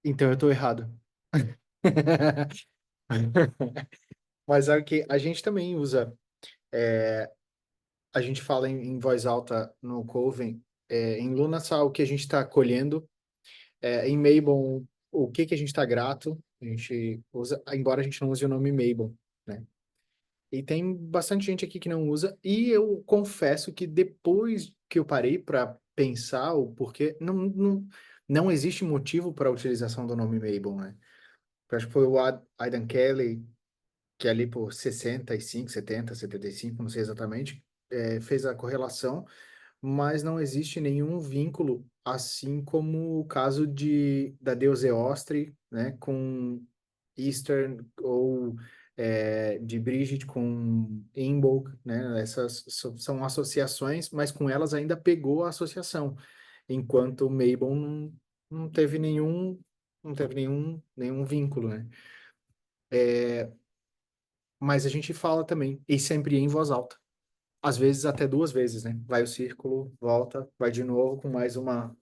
Então eu tô errado. Mas é que a gente também usa, a gente fala em voz alta no Coven, em Lunarsal o que a gente está colhendo, em Mabel o que a gente está grato, a gente usa, embora a gente não use o nome Mabel, né? E tem bastante gente aqui que não usa, e eu confesso que depois que eu parei para pensar o porquê, não existe motivo para a utilização do nome Mabel, né? Eu acho que foi o Aidan Kelly, que ali por 65, 70, 75, não sei exatamente, fez a correlação, mas não existe nenhum vínculo, assim como o caso da deusa Eostre, né, com Eastern, ou de Bridget com Imbolc, né, essas são associações, mas com elas ainda pegou a associação, enquanto Mabel não teve nenhum vínculo, né? Mas a gente fala também, e sempre em voz alta. Às vezes até duas vezes, né? Vai o círculo, volta, vai de novo com mais uma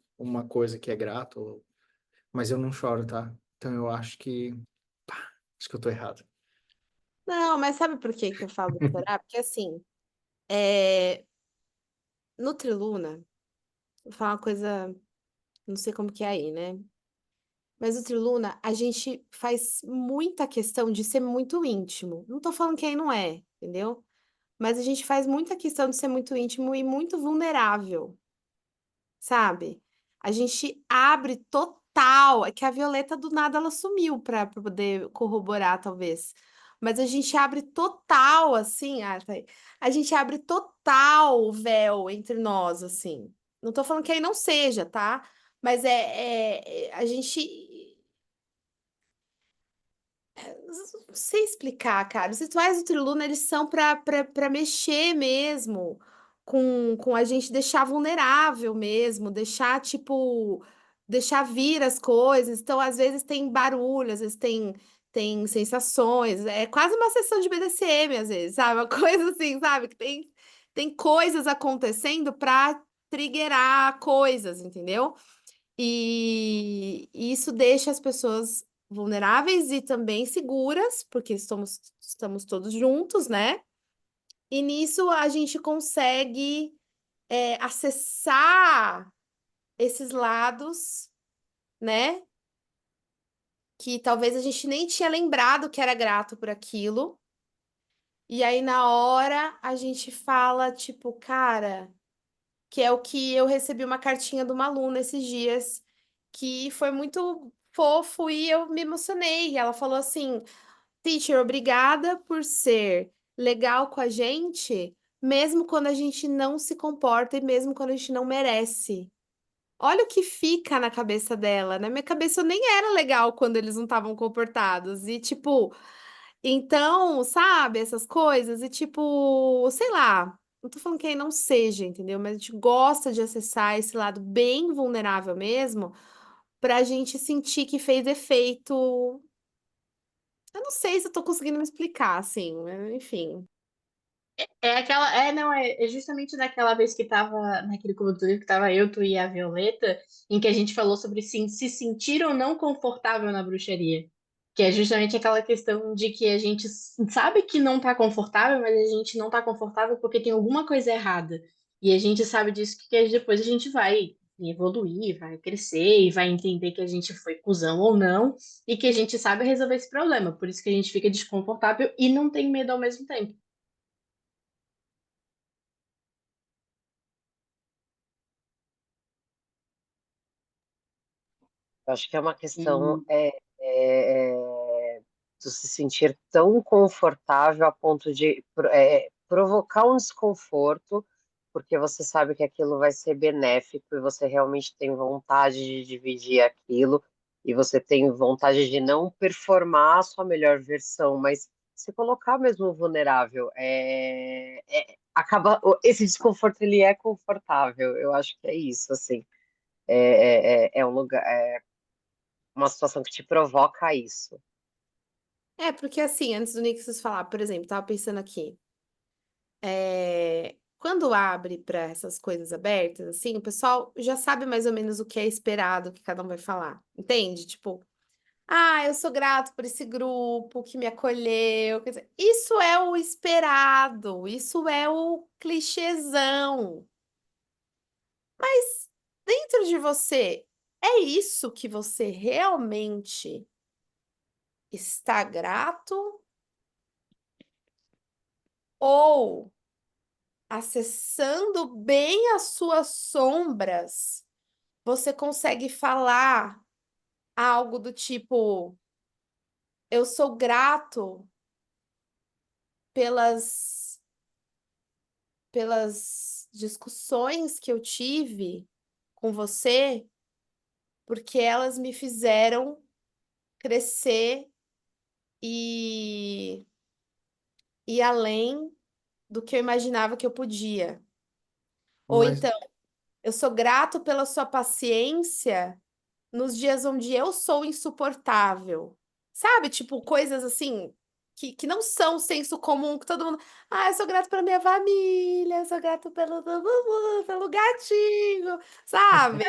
coisa que é grato. Mas eu não choro, tá? Então eu acho que eu tô errado. Não, mas sabe por que que eu falo de chorar? Porque assim, é... no Triluna, vou falar uma coisa, não sei como que é aí, né? Mas no Triluna, a gente faz muita questão de ser muito íntimo. Não tô falando que aí não é, entendeu? Mas a gente faz muita questão de ser muito íntimo e muito vulnerável, sabe? A gente abre total. É que a Violeta do nada ela sumiu para poder corroborar, talvez. Mas a gente abre total, assim, tá aí. A gente abre total o véu entre nós, assim. Não tô falando que aí não seja, tá? Mas a gente. Não sei explicar, cara. Os rituais do Triluna, eles são para mexer mesmo com a gente, deixar vulnerável mesmo, deixar, tipo, deixar vir as coisas. Então, às vezes tem barulho, às vezes tem sensações. É quase uma sessão de BDSM, às vezes, sabe? Uma coisa assim, sabe? Que tem coisas acontecendo para triggerar coisas, entendeu? E isso deixa as pessoas vulneráveis e também seguras, porque estamos todos juntos, né? E nisso a gente consegue acessar esses lados, né? Que talvez a gente nem tinha lembrado que era grato por aquilo. E aí, na hora, a gente fala, tipo, cara, que é o que eu recebi uma cartinha de uma aluna esses dias, que foi muito fofo e eu me emocionei. Ela falou assim: Teacher, obrigada por ser legal com a gente, mesmo quando a gente não se comporta e mesmo quando a gente não merece. Olha o que fica na cabeça dela. Na minha cabeça eu nem era legal quando eles não estavam comportados. E tipo, então, sabe, essas coisas, e tipo, sei lá, não tô falando que aí não seja, entendeu? Mas a gente gosta de acessar esse lado bem vulnerável mesmo, pra gente sentir que fez efeito. Eu não sei se eu tô conseguindo me explicar, assim, mas enfim. É aquela. É, não, é justamente daquela vez que tava naquele clube do livro, que tava eu, tu e a Violeta, em que a gente falou sobre se sentir ou não confortável na bruxaria. Que é justamente aquela questão de que a gente sabe que não tá confortável, mas a gente não tá confortável porque tem alguma coisa errada. E a gente sabe disso que depois a gente vai evoluir, vai crescer e vai entender que a gente foi cuzão ou não, e que a gente sabe resolver esse problema. Por isso que a gente fica desconfortável e não tem medo ao mesmo tempo. Eu acho que é uma questão E de se sentir tão confortável a ponto de provocar um desconforto, porque você sabe que aquilo vai ser benéfico e você realmente tem vontade de dividir aquilo e você tem vontade de não performar a sua melhor versão, mas se colocar mesmo vulnerável, acaba esse desconforto ele é confortável. Eu acho que é isso, assim. É um lugar, uma situação que te provoca isso. É, porque assim, antes do Nixus falar, por exemplo, tava pensando aqui, quando abre para essas coisas abertas, assim, o pessoal já sabe mais ou menos o que é esperado que cada um vai falar, entende? Tipo, ah, eu sou grato por esse grupo que me acolheu. Quer dizer, isso é o esperado, isso é o clichêzão. Mas dentro de você, é isso que você realmente está grato? Ou acessando bem as suas sombras, você consegue falar algo do tipo: eu sou grato pelas discussões que eu tive com você, porque elas me fizeram crescer e ir além do que eu imaginava que eu podia. Ou Mas, então, eu sou grato pela sua paciência nos dias onde eu sou insuportável. Sabe? Tipo, coisas assim que não são senso comum, que todo mundo. Ah, eu sou grato pela minha família, eu sou grato pelo gatinho, sabe?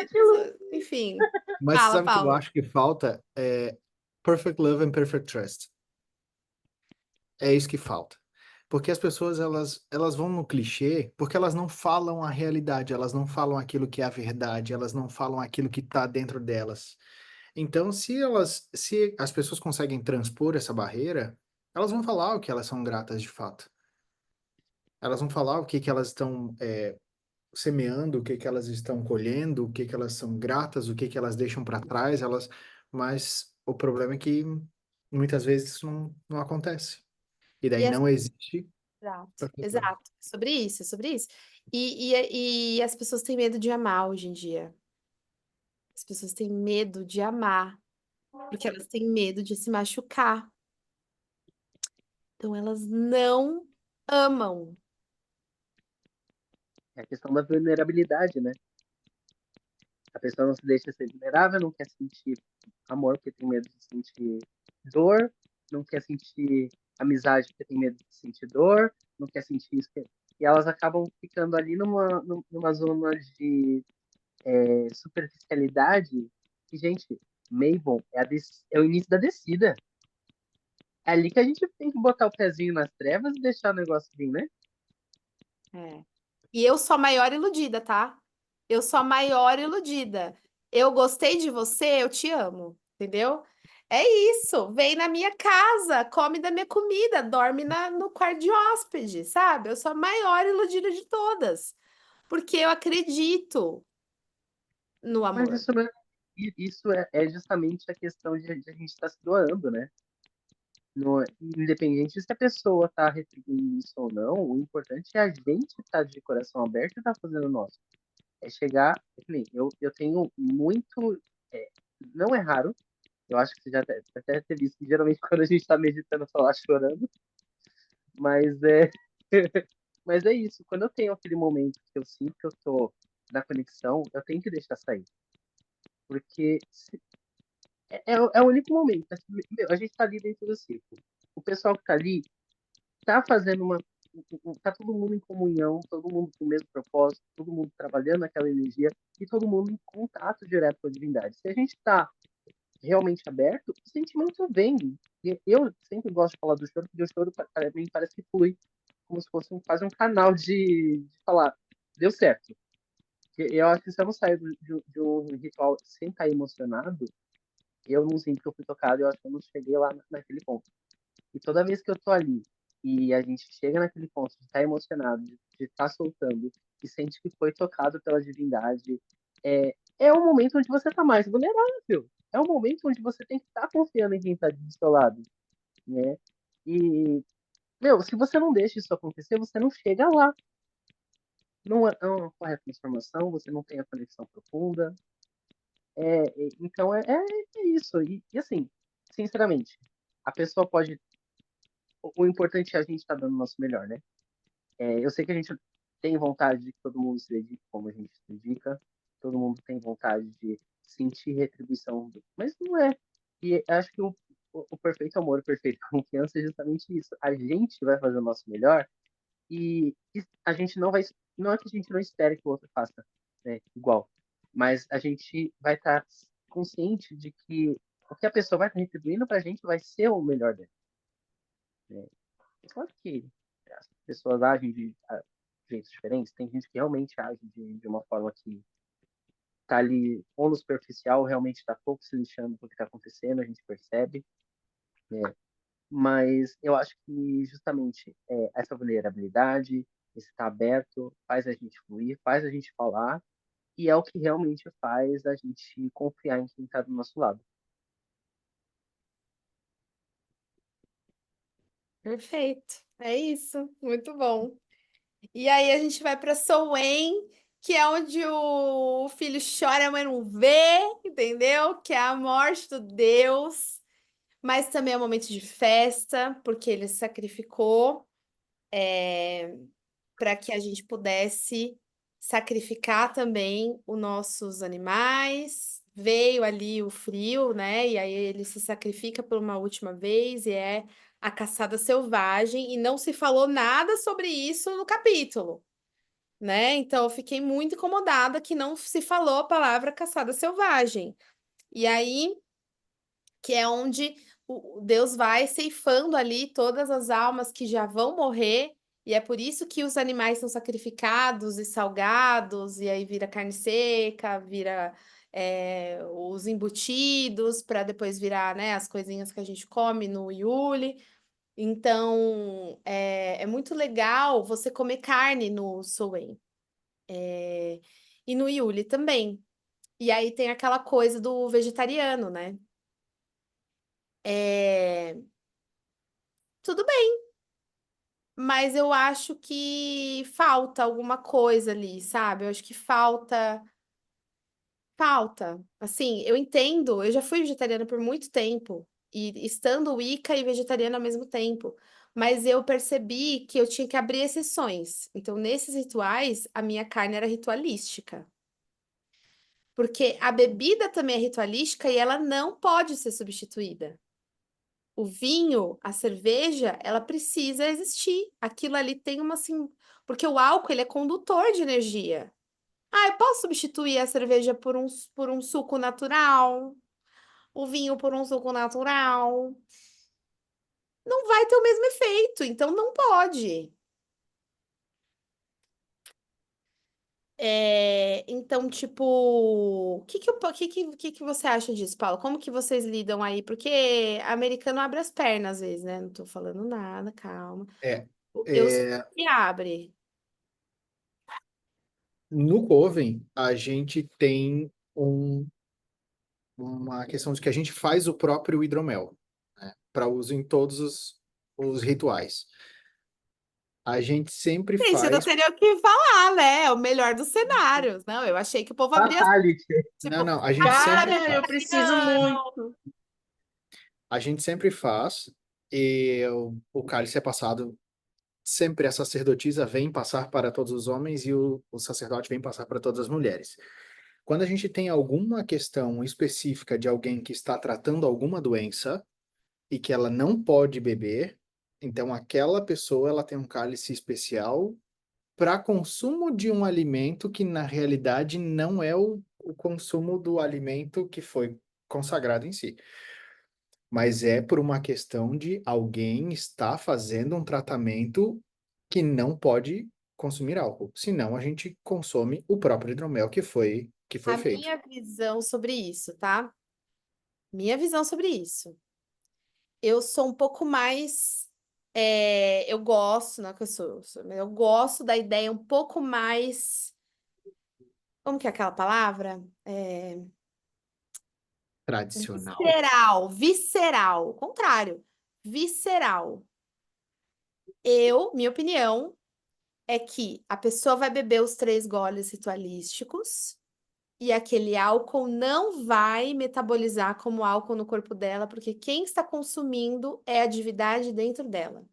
Enfim. mas Fala, sabe o que eu Paulo. acho que falta? É perfect love and perfect trust. É isso que falta. Porque as pessoas, elas vão no clichê porque elas não falam a realidade, elas não falam aquilo que é a verdade, elas não falam aquilo que está dentro delas. Então, se as pessoas conseguem transpor essa barreira, elas vão falar o que elas são gratas de fato. Elas vão falar o que que elas estão semeando, o que que elas estão colhendo, o que que elas são gratas, o que que elas deixam para trás, mas o problema é que muitas vezes isso não acontece. E E daí é não existe exato, perfect love. exato. Sobre isso, é sobre isso. E as pessoas têm medo de amar hoje em dia. As pessoas têm medo de amar, porque elas têm medo de se machucar. Então elas não amam. é a questão da vulnerabilidade, né? A pessoa não se deixa ser vulnerável, não quer sentir amor porque tem medo de sentir dor, não quer sentir amizade porque tem medo de sentir dor, não quer sentir isso. E elas acabam ficando ali numa zona de superficialidade. E, gente, Mabel é o início da descida. É ali que a gente tem que botar o pezinho nas trevas e deixar o negócio vir, né? É. E eu sou a maior iludida, tá? Eu sou a maior iludida. Eu gostei de você, eu te amo, entendeu? É isso, vem na minha casa, come da minha comida, dorme no quarto de hóspede, sabe? Eu sou a maior iludida de todas, porque eu acredito no Mas amor. isso não é, isso é justamente a questão de a gente estar se doando, né? Independente se a pessoa está retribuindo isso ou não, o importante é a gente estar de coração aberto e estar fazendo o nosso. É chegar, é que nem, eu tenho muito, é, não é raro, eu acho que você já até teve visto que geralmente quando a gente está meditando, eu tô lá chorando, mas é, mas é isso, quando eu tenho aquele momento que eu sinto que eu tô na conexão, eu tenho que deixar sair, porque é o único momento, né? Meu, a gente tá ali dentro do círculo. O pessoal que tá ali tá fazendo tá todo mundo em comunhão, todo mundo com o mesmo propósito, todo mundo trabalhando naquela energia e todo mundo em contato direto com a divindade. Se a gente está realmente aberto, o sentimento vem. E eu sempre gosto de falar do choro, porque o choro para mim parece que flui como se fosse quase um canal de falar, deu certo. Eu acho que se eu não sair de um ritual sem estar emocionado, eu não sinto que eu fui tocado, eu acho que eu não cheguei lá naquele ponto. E toda vez que eu tô ali e a gente chega naquele ponto de estar emocionado, de estar soltando e sente que foi tocado pela divindade, é um momento onde você tá mais vulnerável. É um momento onde você tem que estar confiando em quem tá do seu lado, né? E, meu, se você não deixa isso acontecer, você não chega lá. Não ocorre a transformação, você não tem a conexão profunda. Então é isso. E assim, sinceramente, a pessoa pode. O importante é a gente estar dando o nosso melhor, né? Eu sei que a gente tem vontade de que todo mundo se dedique como a gente se dedica, todo mundo tem vontade de sentir retribuição, mas não é. E acho que o perfeito amor, a perfeita confiança é justamente isso. A gente vai fazer o nosso melhor e a gente não vai. Não é que a gente não espere que o outro faça, né, igual, mas a gente vai estar consciente de que o que a pessoa vai estar retribuindo para a gente vai ser o melhor dela, né? É claro que as pessoas agem de jeitos diferentes. Tem gente que realmente age de uma forma que tá ali ou no superficial, realmente está pouco se lixando com o que está acontecendo, a gente percebe, né? Mas eu acho que justamente essa vulnerabilidade, esse estar aberto, faz a gente fluir, faz a gente falar, e é o que realmente faz a gente confiar em quem está do nosso lado. Perfeito. É isso. Muito bom. E aí a gente vai para Soen, que é onde o filho chora, mas não vê, entendeu? Que é a morte do Deus. Mas também é um momento de festa, porque ele se sacrificou para que a gente pudesse sacrificar também os nossos animais. Veio ali o frio, né? E aí ele se sacrifica por uma última vez e é a caçada selvagem, e não se falou nada sobre isso no capítulo, né? Então eu fiquei muito incomodada que não se falou a palavra caçada selvagem. E aí que é onde o Deus vai ceifando ali todas as almas que já vão morrer, e é por isso que os animais são sacrificados e salgados, e aí vira carne seca, vira os embutidos, para depois virar, né, as coisinhas que a gente come no Yule. Então, é muito legal você comer carne no Soen. E no Yule também. E aí tem aquela coisa do vegetariano, né? É, tudo bem, mas eu acho que falta alguma coisa ali, sabe? Eu acho que falta. Assim, eu entendo, eu já fui vegetariana por muito tempo, e estando Wicca e vegetariana ao mesmo tempo, mas eu percebi que eu tinha que abrir exceções. Então, nesses rituais, a minha carne era ritualística. Porque a bebida também é ritualística e ela não pode ser substituída. O vinho, a cerveja, ela precisa existir. Aquilo ali tem uma assim, porque o álcool ele é condutor de energia. Ah, eu posso substituir a cerveja por um suco natural, o vinho por um suco natural. Não vai ter o mesmo efeito, então não pode. Então, tipo, o que que você acha disso, Paulo? Como que vocês lidam aí? Porque americano abre as pernas às vezes, né? Não tô falando nada, calma. É, Eu sou é, que abre. no Coven, a gente tem uma questão de que a gente faz o próprio hidromel, né, para uso em todos os rituais. A gente sempre Gente, eu não faz. teria o que falar, né? É o melhor dos cenários. Não, eu achei que o povo abria, Fatality. Não, tipo, não, a gente sempre Cara, eu faz. preciso muito. A gente sempre faz, e o cálice é passado, sempre a sacerdotisa vem passar para todos os homens e o sacerdote vem passar para todas as mulheres. Quando a gente tem alguma questão específica de alguém que está tratando alguma doença e que ela não pode beber, então aquela pessoa ela tem um cálice especial para consumo de um alimento que na realidade não é o consumo do alimento que foi consagrado em si, mas é por uma questão de alguém estar fazendo um tratamento que não pode consumir álcool, senão a gente consome o próprio hidromel que foi a feito. minha visão sobre isso, tá? Minha visão sobre isso. Eu sou um pouco mais. Eu gosto, não é que mas eu gosto da ideia um pouco mais. Como que é aquela palavra? Tradicional. Visceral, visceral, o contrário, visceral. Minha opinião é que a pessoa vai beber os 3 goles ritualísticos e aquele álcool não vai metabolizar como álcool no corpo dela, porque quem está consumindo é a divindade dentro dela.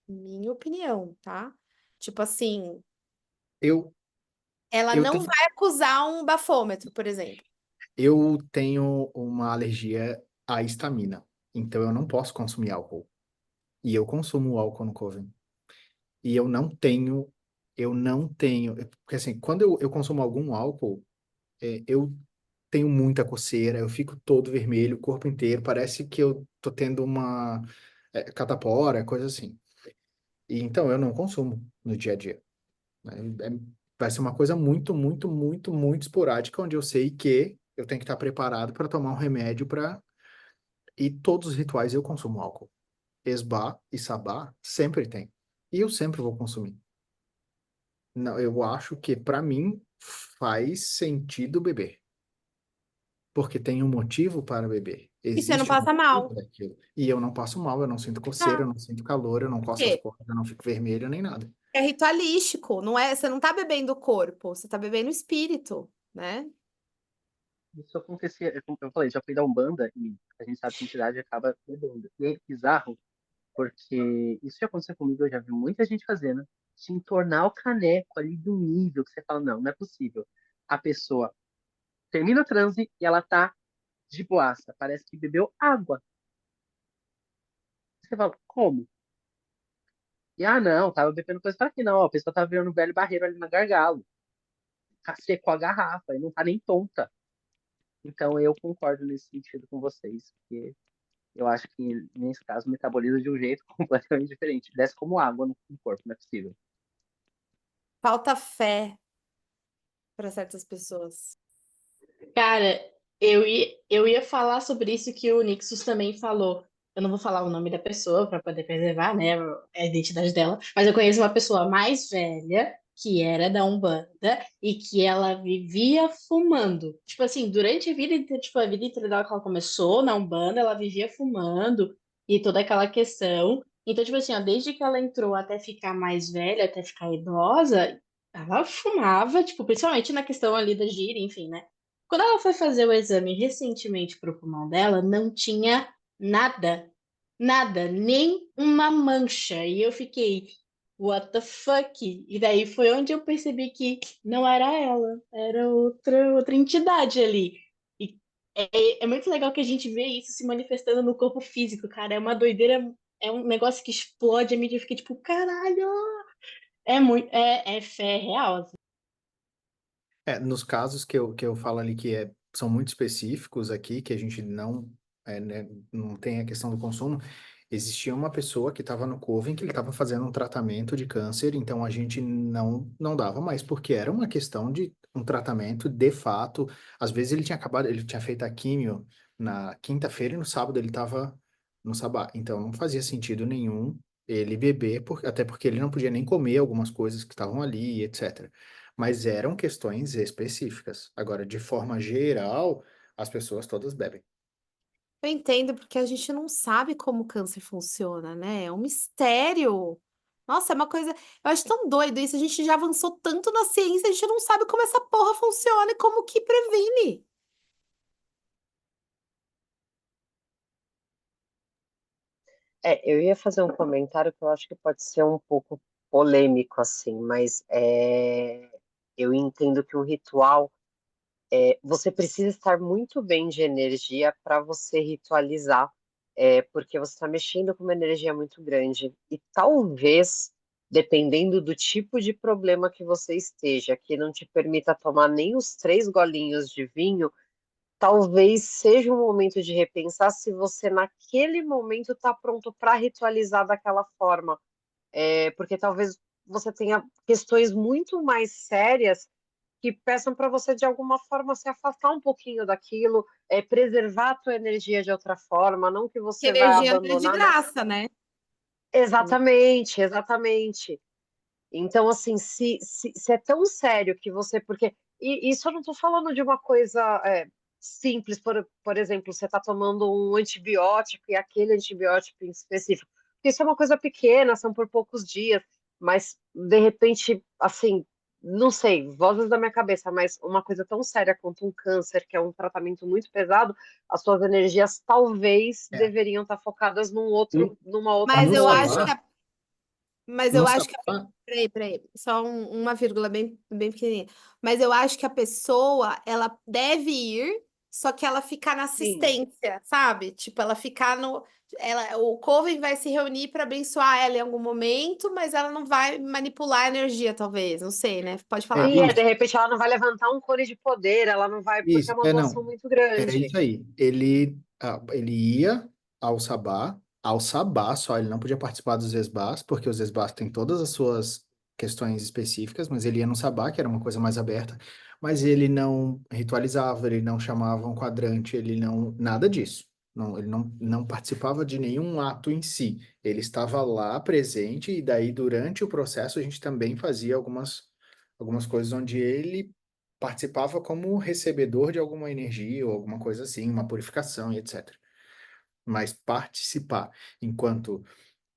Minha opinião, tá? Tipo assim, Eu, ela eu não tenho, vai acusar um bafômetro, por exemplo. eu tenho uma alergia à histamina, então eu não posso consumir álcool. E eu consumo álcool no Coven. E eu não tenho, porque assim, quando eu consumo algum álcool, eu tenho muita coceira, eu fico todo vermelho, o corpo inteiro, parece que eu tô tendo uma catapora, coisa assim. E então eu não consumo no dia a dia, né? Vai ser uma coisa muito, muito, muito, muito esporádica, onde eu sei que eu tenho que estar preparado para tomar um remédio para. E todos os rituais eu consumo álcool. Esbá e sabá sempre tem. E eu sempre vou consumir. Não, eu acho que para mim faz sentido beber, porque tem um motivo para beber. E você não Existe um passa motivo mal. daquilo. E eu não passo mal, eu não sinto coceira, Ah, eu não sinto calor, eu não por coço as quê? costas, eu não fico vermelho nem nada. É ritualístico, não é? Você não tá bebendo o corpo, você tá bebendo o espírito, né? Isso acontecia, como eu falei, já fui da Umbanda e a gente sabe que a entidade acaba bebendo. E é bizarro, porque isso já aconteceu comigo, eu já vi muita gente fazendo, de entornar o caneco ali do nível que você fala, não, não é possível. A pessoa termina o transe e ela tá de boaça, parece que bebeu água. Você fala, como? E, não, tava bebendo coisa pra aqui, não, a pessoa tava virando um velho barreiro ali na gargalo. Secou a garrafa e não tá nem tonta. Então eu concordo nesse sentido com vocês, porque eu acho que nesse caso metaboliza de um jeito completamente diferente. Desce como água no corpo, não é possível. Falta fé para certas pessoas. Cara, eu ia falar sobre isso que o Nixus também falou. Eu não vou falar o nome da pessoa para poder preservar, né, a identidade dela, mas eu conheço uma pessoa mais velha que era da Umbanda e que ela vivia fumando. Tipo assim, durante a vida inteira, tipo, a vida inteira dela que ela começou na Umbanda, ela vivia fumando e toda aquela questão. Então, tipo assim, ó, desde que ela entrou até ficar mais velha, até ficar idosa, ela fumava, tipo, principalmente na questão ali da gíria, enfim, né? Quando ela foi fazer o exame recentemente para o pulmão dela, não tinha nada, nada, nem uma mancha. E eu fiquei, what the fuck? E daí foi onde eu percebi que não era ela, era outra entidade ali. E é muito legal que a gente vê isso se manifestando no corpo físico, cara. É uma doideira, é um negócio que explode a mídia. Eu fiquei tipo, caralho! É fé real, assim. Nos casos que eu falo ali são muito específicos aqui, que a gente não, né, não tem a questão do consumo, Existia uma pessoa que estava no Coven que ele estava fazendo um tratamento de câncer, então a gente não dava mais, porque era uma questão de um tratamento de fato. Às vezes ele tinha feito a químio na quinta-feira e no sábado ele estava no sabá. Então não fazia sentido nenhum ele beber, até porque ele não podia nem comer algumas coisas que estavam ali, etc. Mas eram questões específicas. Agora, de forma geral, as pessoas todas bebem. Eu entendo, porque a gente não sabe como o câncer funciona, né? É um mistério. Nossa, é uma coisa. Eu acho tão doido isso. A gente já avançou tanto na ciência, a gente não sabe como essa porra funciona e como que previne. Eu ia fazer um comentário que eu acho que pode ser um pouco polêmico, assim, mas eu entendo que o ritual, você precisa estar muito bem de energia para você ritualizar, porque você está mexendo com uma energia muito grande. E talvez, dependendo do tipo de problema que você esteja, que não te permita tomar nem os 3 golinhos de vinho, talvez seja um momento de repensar se você naquele momento está pronto para ritualizar daquela forma. Porque talvez você tenha questões muito mais sérias que peçam para você de alguma forma se afastar um pouquinho daquilo, preservar a tua energia de outra forma, não que Que você vai energia não é de abandonar, mas graça, né? exatamente, exatamente. Então, assim, se é tão sério que você. Porque. E isso eu não estou falando de uma coisa simples, por exemplo, você está tomando um antibiótico e aquele antibiótico em específico. Porque isso é uma coisa pequena, são por poucos dias, mas de repente, assim, não sei, vozes da minha cabeça, mas uma coisa tão séria quanto um câncer, que é um tratamento muito pesado, as suas energias talvez É. deveriam estar focadas No, numa outra Mas no eu acho que sabá, coisa. a, mas no eu acho que sabá, peraí, só uma vírgula bem pequenininha. Mas eu acho que a pessoa, ela deve ir, só que ela ficar na Sim. assistência, sabe? Tipo, ela ficar no. O Coven vai se reunir para abençoar ela em algum momento, mas ela não vai manipular a energia, talvez. Não sei, né? Pode é falar. Sim, de isso, repente ela não vai levantar um cone de poder, ela não vai, porque é uma não, doação muito era grande. isso aí. Ele ia ao sabá só, ele não podia participar dos esbás, porque os esbás têm todas as suas questões específicas, mas ele ia no sabá, que era uma coisa mais aberta, mas ele não ritualizava, ele não chamava um quadrante, ele não, nada disso. Não, ele não participava de nenhum ato em si. Ele estava lá presente, e daí, durante o processo, a gente também fazia algumas coisas onde ele participava como recebedor de alguma energia ou alguma coisa assim, uma purificação e etc. Mas participar enquanto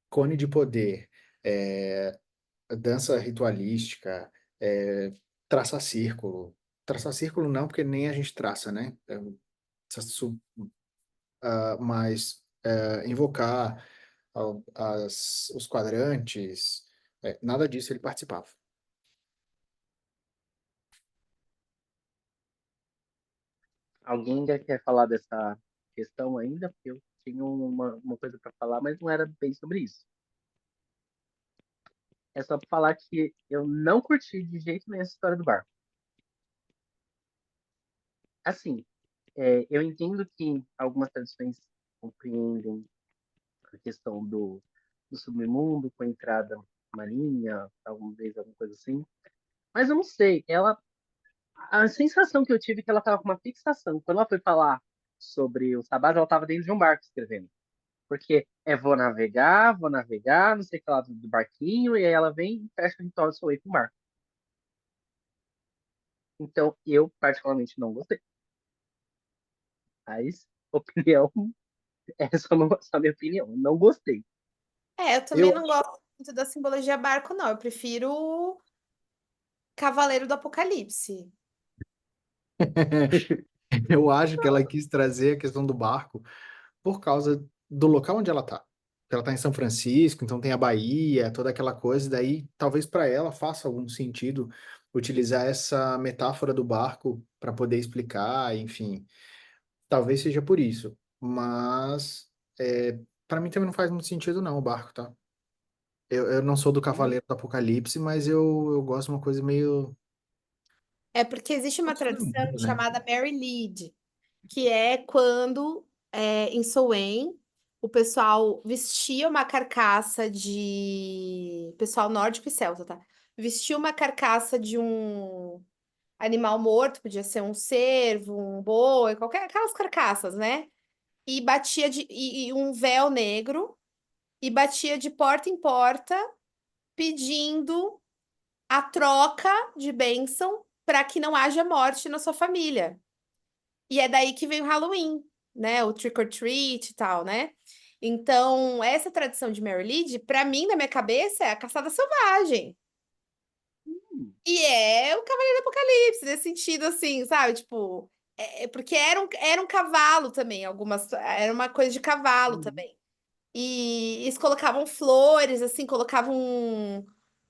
cone de poder, é, dança ritualística, é, traçar círculo. Traçar círculo não, porque nem a gente traça, né? Mas invocar os quadrantes, nada disso ele participava. Alguém ainda quer falar dessa questão ainda? Porque eu tinha uma coisa para falar, mas não era bem sobre isso. É só pra falar que eu não curti de jeito nenhum essa história do barco. Assim, eu entendo que algumas tradições compreendem a questão do submundo com a entrada marinha, talvez alguma coisa assim. Mas eu não sei, a sensação que eu tive é que ela estava com uma fixação. Quando ela foi falar sobre o Sabás, ela estava dentro de um barco escrevendo. Porque vou navegar, não sei o que lá do barquinho, e aí ela vem e fecha o ritual do Soleil com o barco. Então, eu particularmente não gostei. Mas, opinião, essa não é só a minha opinião. Eu não gostei. Eu também Eu não gosto muito da simbologia barco, não. Eu prefiro o Cavaleiro do Apocalipse. Eu acho que ela quis trazer a questão do barco por causa do local onde ela tá. Ela tá em São Francisco, então tem a Bahia, toda aquela coisa, e daí talvez para ela faça algum sentido utilizar essa metáfora do barco para poder explicar, enfim. Talvez seja por isso, mas para mim também não faz muito sentido não o barco, tá? Eu não sou do Cavaleiro do Apocalipse, mas eu gosto de uma coisa meio É porque existe uma tradição mundo, né? chamada Mary Lead, que é quando em Soen o pessoal vestia uma carcaça de... Pessoal nórdico e celta, tá? Vestia uma carcaça de um animal morto, podia ser um cervo, um boi, qualquer... Aquelas carcaças, né? E batia e um véu negro, e batia de porta em porta, pedindo a troca de bênção para que não haja morte na sua família. E é daí que vem o Halloween, né? O trick or treat e tal, né? Então, essa tradição de Mary Lynn, para mim, na minha cabeça, é a caçada selvagem. E é o Cavaleiro do Apocalipse, nesse sentido, assim, sabe? Tipo, porque era um cavalo também, era uma coisa de cavalo Uhum. também. E eles colocavam flores, assim, colocavam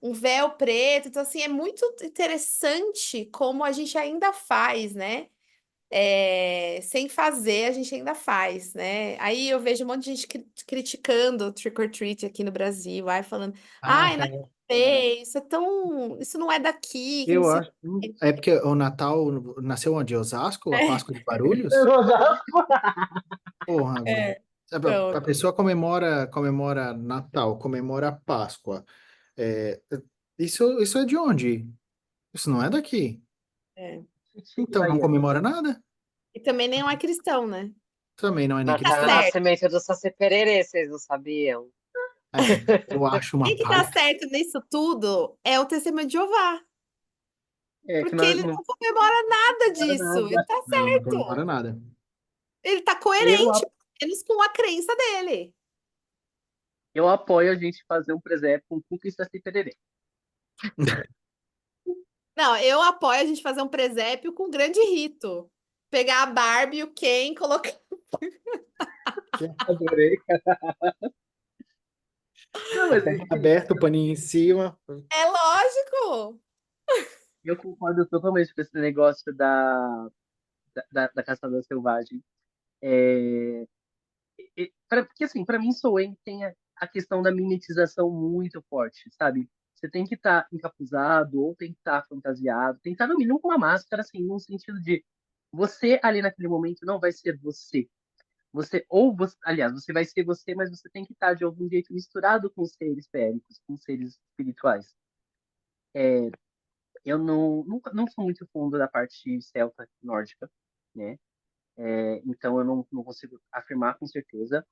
um véu preto. Então, assim, é muito interessante como a gente ainda faz, né? Sem fazer, a gente ainda faz, né? Aí eu vejo um monte de gente criticando o trick or treat aqui no Brasil, aí falando, Ah, ai, não cara, sei, isso não é daqui, que não eu sei o acho. É porque o Natal nasceu onde? Osasco? A quê. Páscoa de Guarulhos? Osasco. Porra, velho. É, Sabe, a então, pessoa comemora Natal, comemora Páscoa. É, isso é de onde? Isso não é daqui. é. Então não Bahia. comemora nada? E também nem é cristão, né? Também não é nem Tá Natal é o cristão. certo. nascimento do Saci Pererê, vocês não sabiam? É, eu acho uma Quem que tá baita. certo nisso tudo é o Testemunho de Jeová, É que porque nós ele não não comemora nada fala disso, ele nada. tá Não, não certo, comemora nada. ele tá Eu, coerente, a- pelo menos com a crença dele. eu apoio a gente fazer um presépio com conquista e pererê. Não, eu apoio a gente fazer um presépio com grande rito. Pegar a Barbie e o Ken, colocar. Adorei. Não, mas Terra aberta, o paninho em cima. É lógico! eu concordo totalmente com esse negócio da caçada selvagem. É, porque assim, pra mim, Soen tem a questão da mimetização muito forte, sabe? Você tem que estar encapuzado, ou tem que estar fantasiado, tem que estar no mínimo com uma máscara, assim, no sentido de você ali naquele momento não vai ser você. Aliás, você vai ser você, mas você tem que estar de algum jeito misturado com os seres féricos, com os seres espirituais. Eu não sou muito fundo da parte celta nórdica, né? Então eu não consigo afirmar com certeza.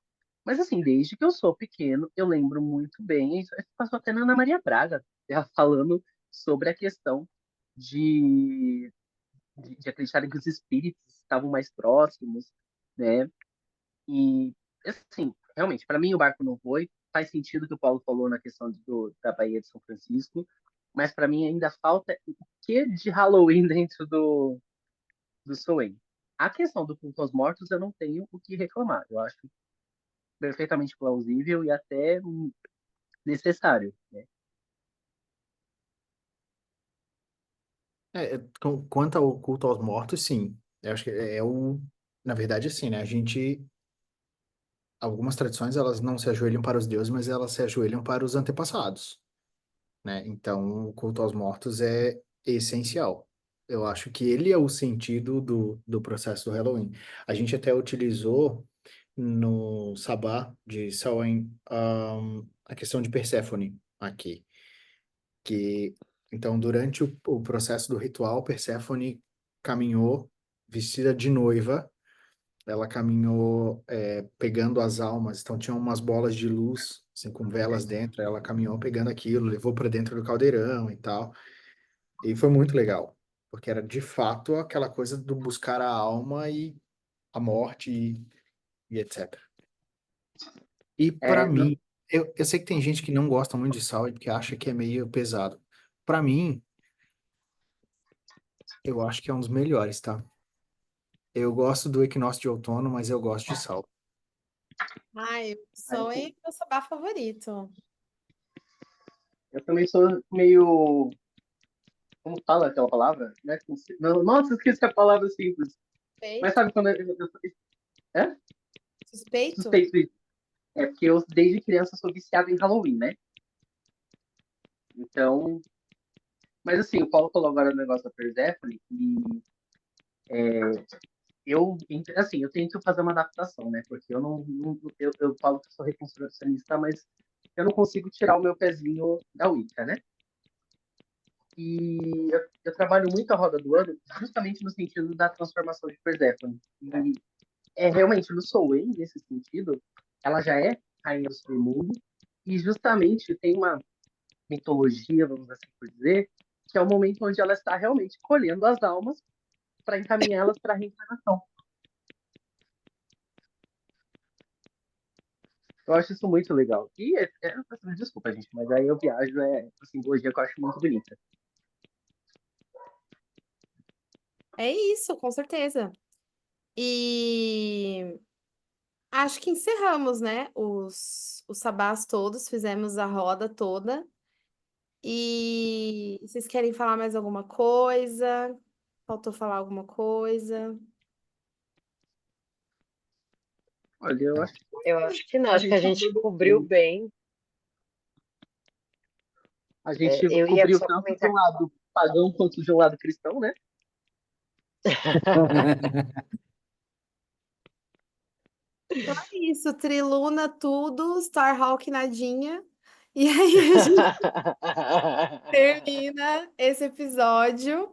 Mas assim, desde que eu sou pequeno, eu lembro muito bem. Isso passou até na Ana Maria Braga, ela falando sobre a questão de, de acreditarem que os espíritos estavam mais próximos, né? E assim, realmente, para mim o barco não foi. Faz sentido o que o Paulo falou na questão da Baía de São Francisco, mas para mim ainda falta o que de Halloween dentro do Soen. A questão do culto aos mortos eu não tenho o que reclamar. Eu acho perfeitamente plausível e até necessário, né? Quanto ao culto aos mortos, sim. Eu acho que na verdade, assim, né? Algumas tradições, elas não se ajoelham para os deuses, mas elas se ajoelham para os antepassados, né? Então, o culto aos mortos é essencial. Eu acho que ele é o sentido do processo do Halloween. A gente até utilizou no Sabá de Samhain, a questão de Perséfone aqui, que então durante o processo do ritual, Perséfone caminhou vestida de noiva, ela caminhou pegando as almas, então tinha umas bolas de luz assim com velas dentro, ela caminhou pegando aquilo, levou para dentro do caldeirão e tal, e foi muito legal, porque era de fato aquela coisa do buscar a alma e a morte e etc. E para Não, mim, eu sei que tem gente que não gosta muito de sal e que acha que é meio pesado. Para mim, eu acho que é um dos melhores, tá? Eu gosto do equinócio de outono, mas eu gosto de sal. Ai, o sol é assim, meu sabá favorito. eu também sou meio. Como fala aquela palavra? Não, nossa, esqueci a palavra simples. Mas Suspeito? sabe quando é? Suspeito? Suspeito disso. É porque eu, desde criança, sou viciado em Halloween, né? Então. Mas assim, o Paulo falou agora o negócio da Persephone, e assim, eu tenho que fazer uma adaptação, né? Porque eu falo que eu sou reconstrucionista, mas eu não consigo tirar o meu pezinho da Wicca, né? E eu trabalho muito a roda do ano, justamente no sentido da transformação de Perséfone. E realmente no Samhain, nesse sentido, ela já é rainha do submundo, e justamente tem uma mitologia, vamos assim por dizer, que é o momento onde ela está realmente colhendo as almas para encaminhá-las para a reencarnação. Eu acho isso muito legal. E, desculpa, gente, mas aí eu viajo, a simbologia que eu acho muito bonita. É isso, com certeza. E acho que encerramos, né? Os sabás todos, fizemos a roda toda. E vocês querem falar mais alguma coisa? Faltou falar alguma coisa? Olha, Eu acho que não, a acho que a gente gente abordou cobriu bem. bem. A gente Eu ia cobriu só tanto de comentar. um lado pagão quanto de um lado cristão, né? Então é isso, Triluna tudo, Starhawk nadinha. E aí a gente termina esse episódio.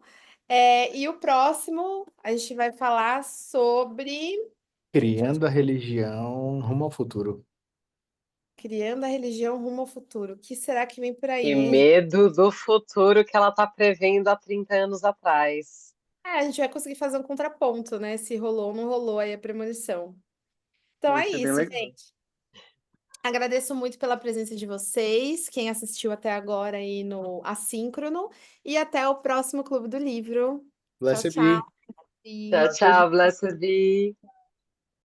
E o próximo, a gente vai falar sobre Criando a religião rumo ao futuro. criando a religião rumo ao futuro. O que será que vem por aí, Que hein, gente? medo do futuro que ela tá prevendo há 30 anos atrás. A gente vai conseguir fazer um contraponto, né? Se rolou ou não rolou aí a premonição. Então Vai é ser bem isso, legal. gente. Agradeço muito pela presença de vocês, quem assistiu até agora aí no Assíncrono, e até o próximo Clube do Livro. Tchau, Blessed tchau. be. E Tchau, tchau, Blessed be.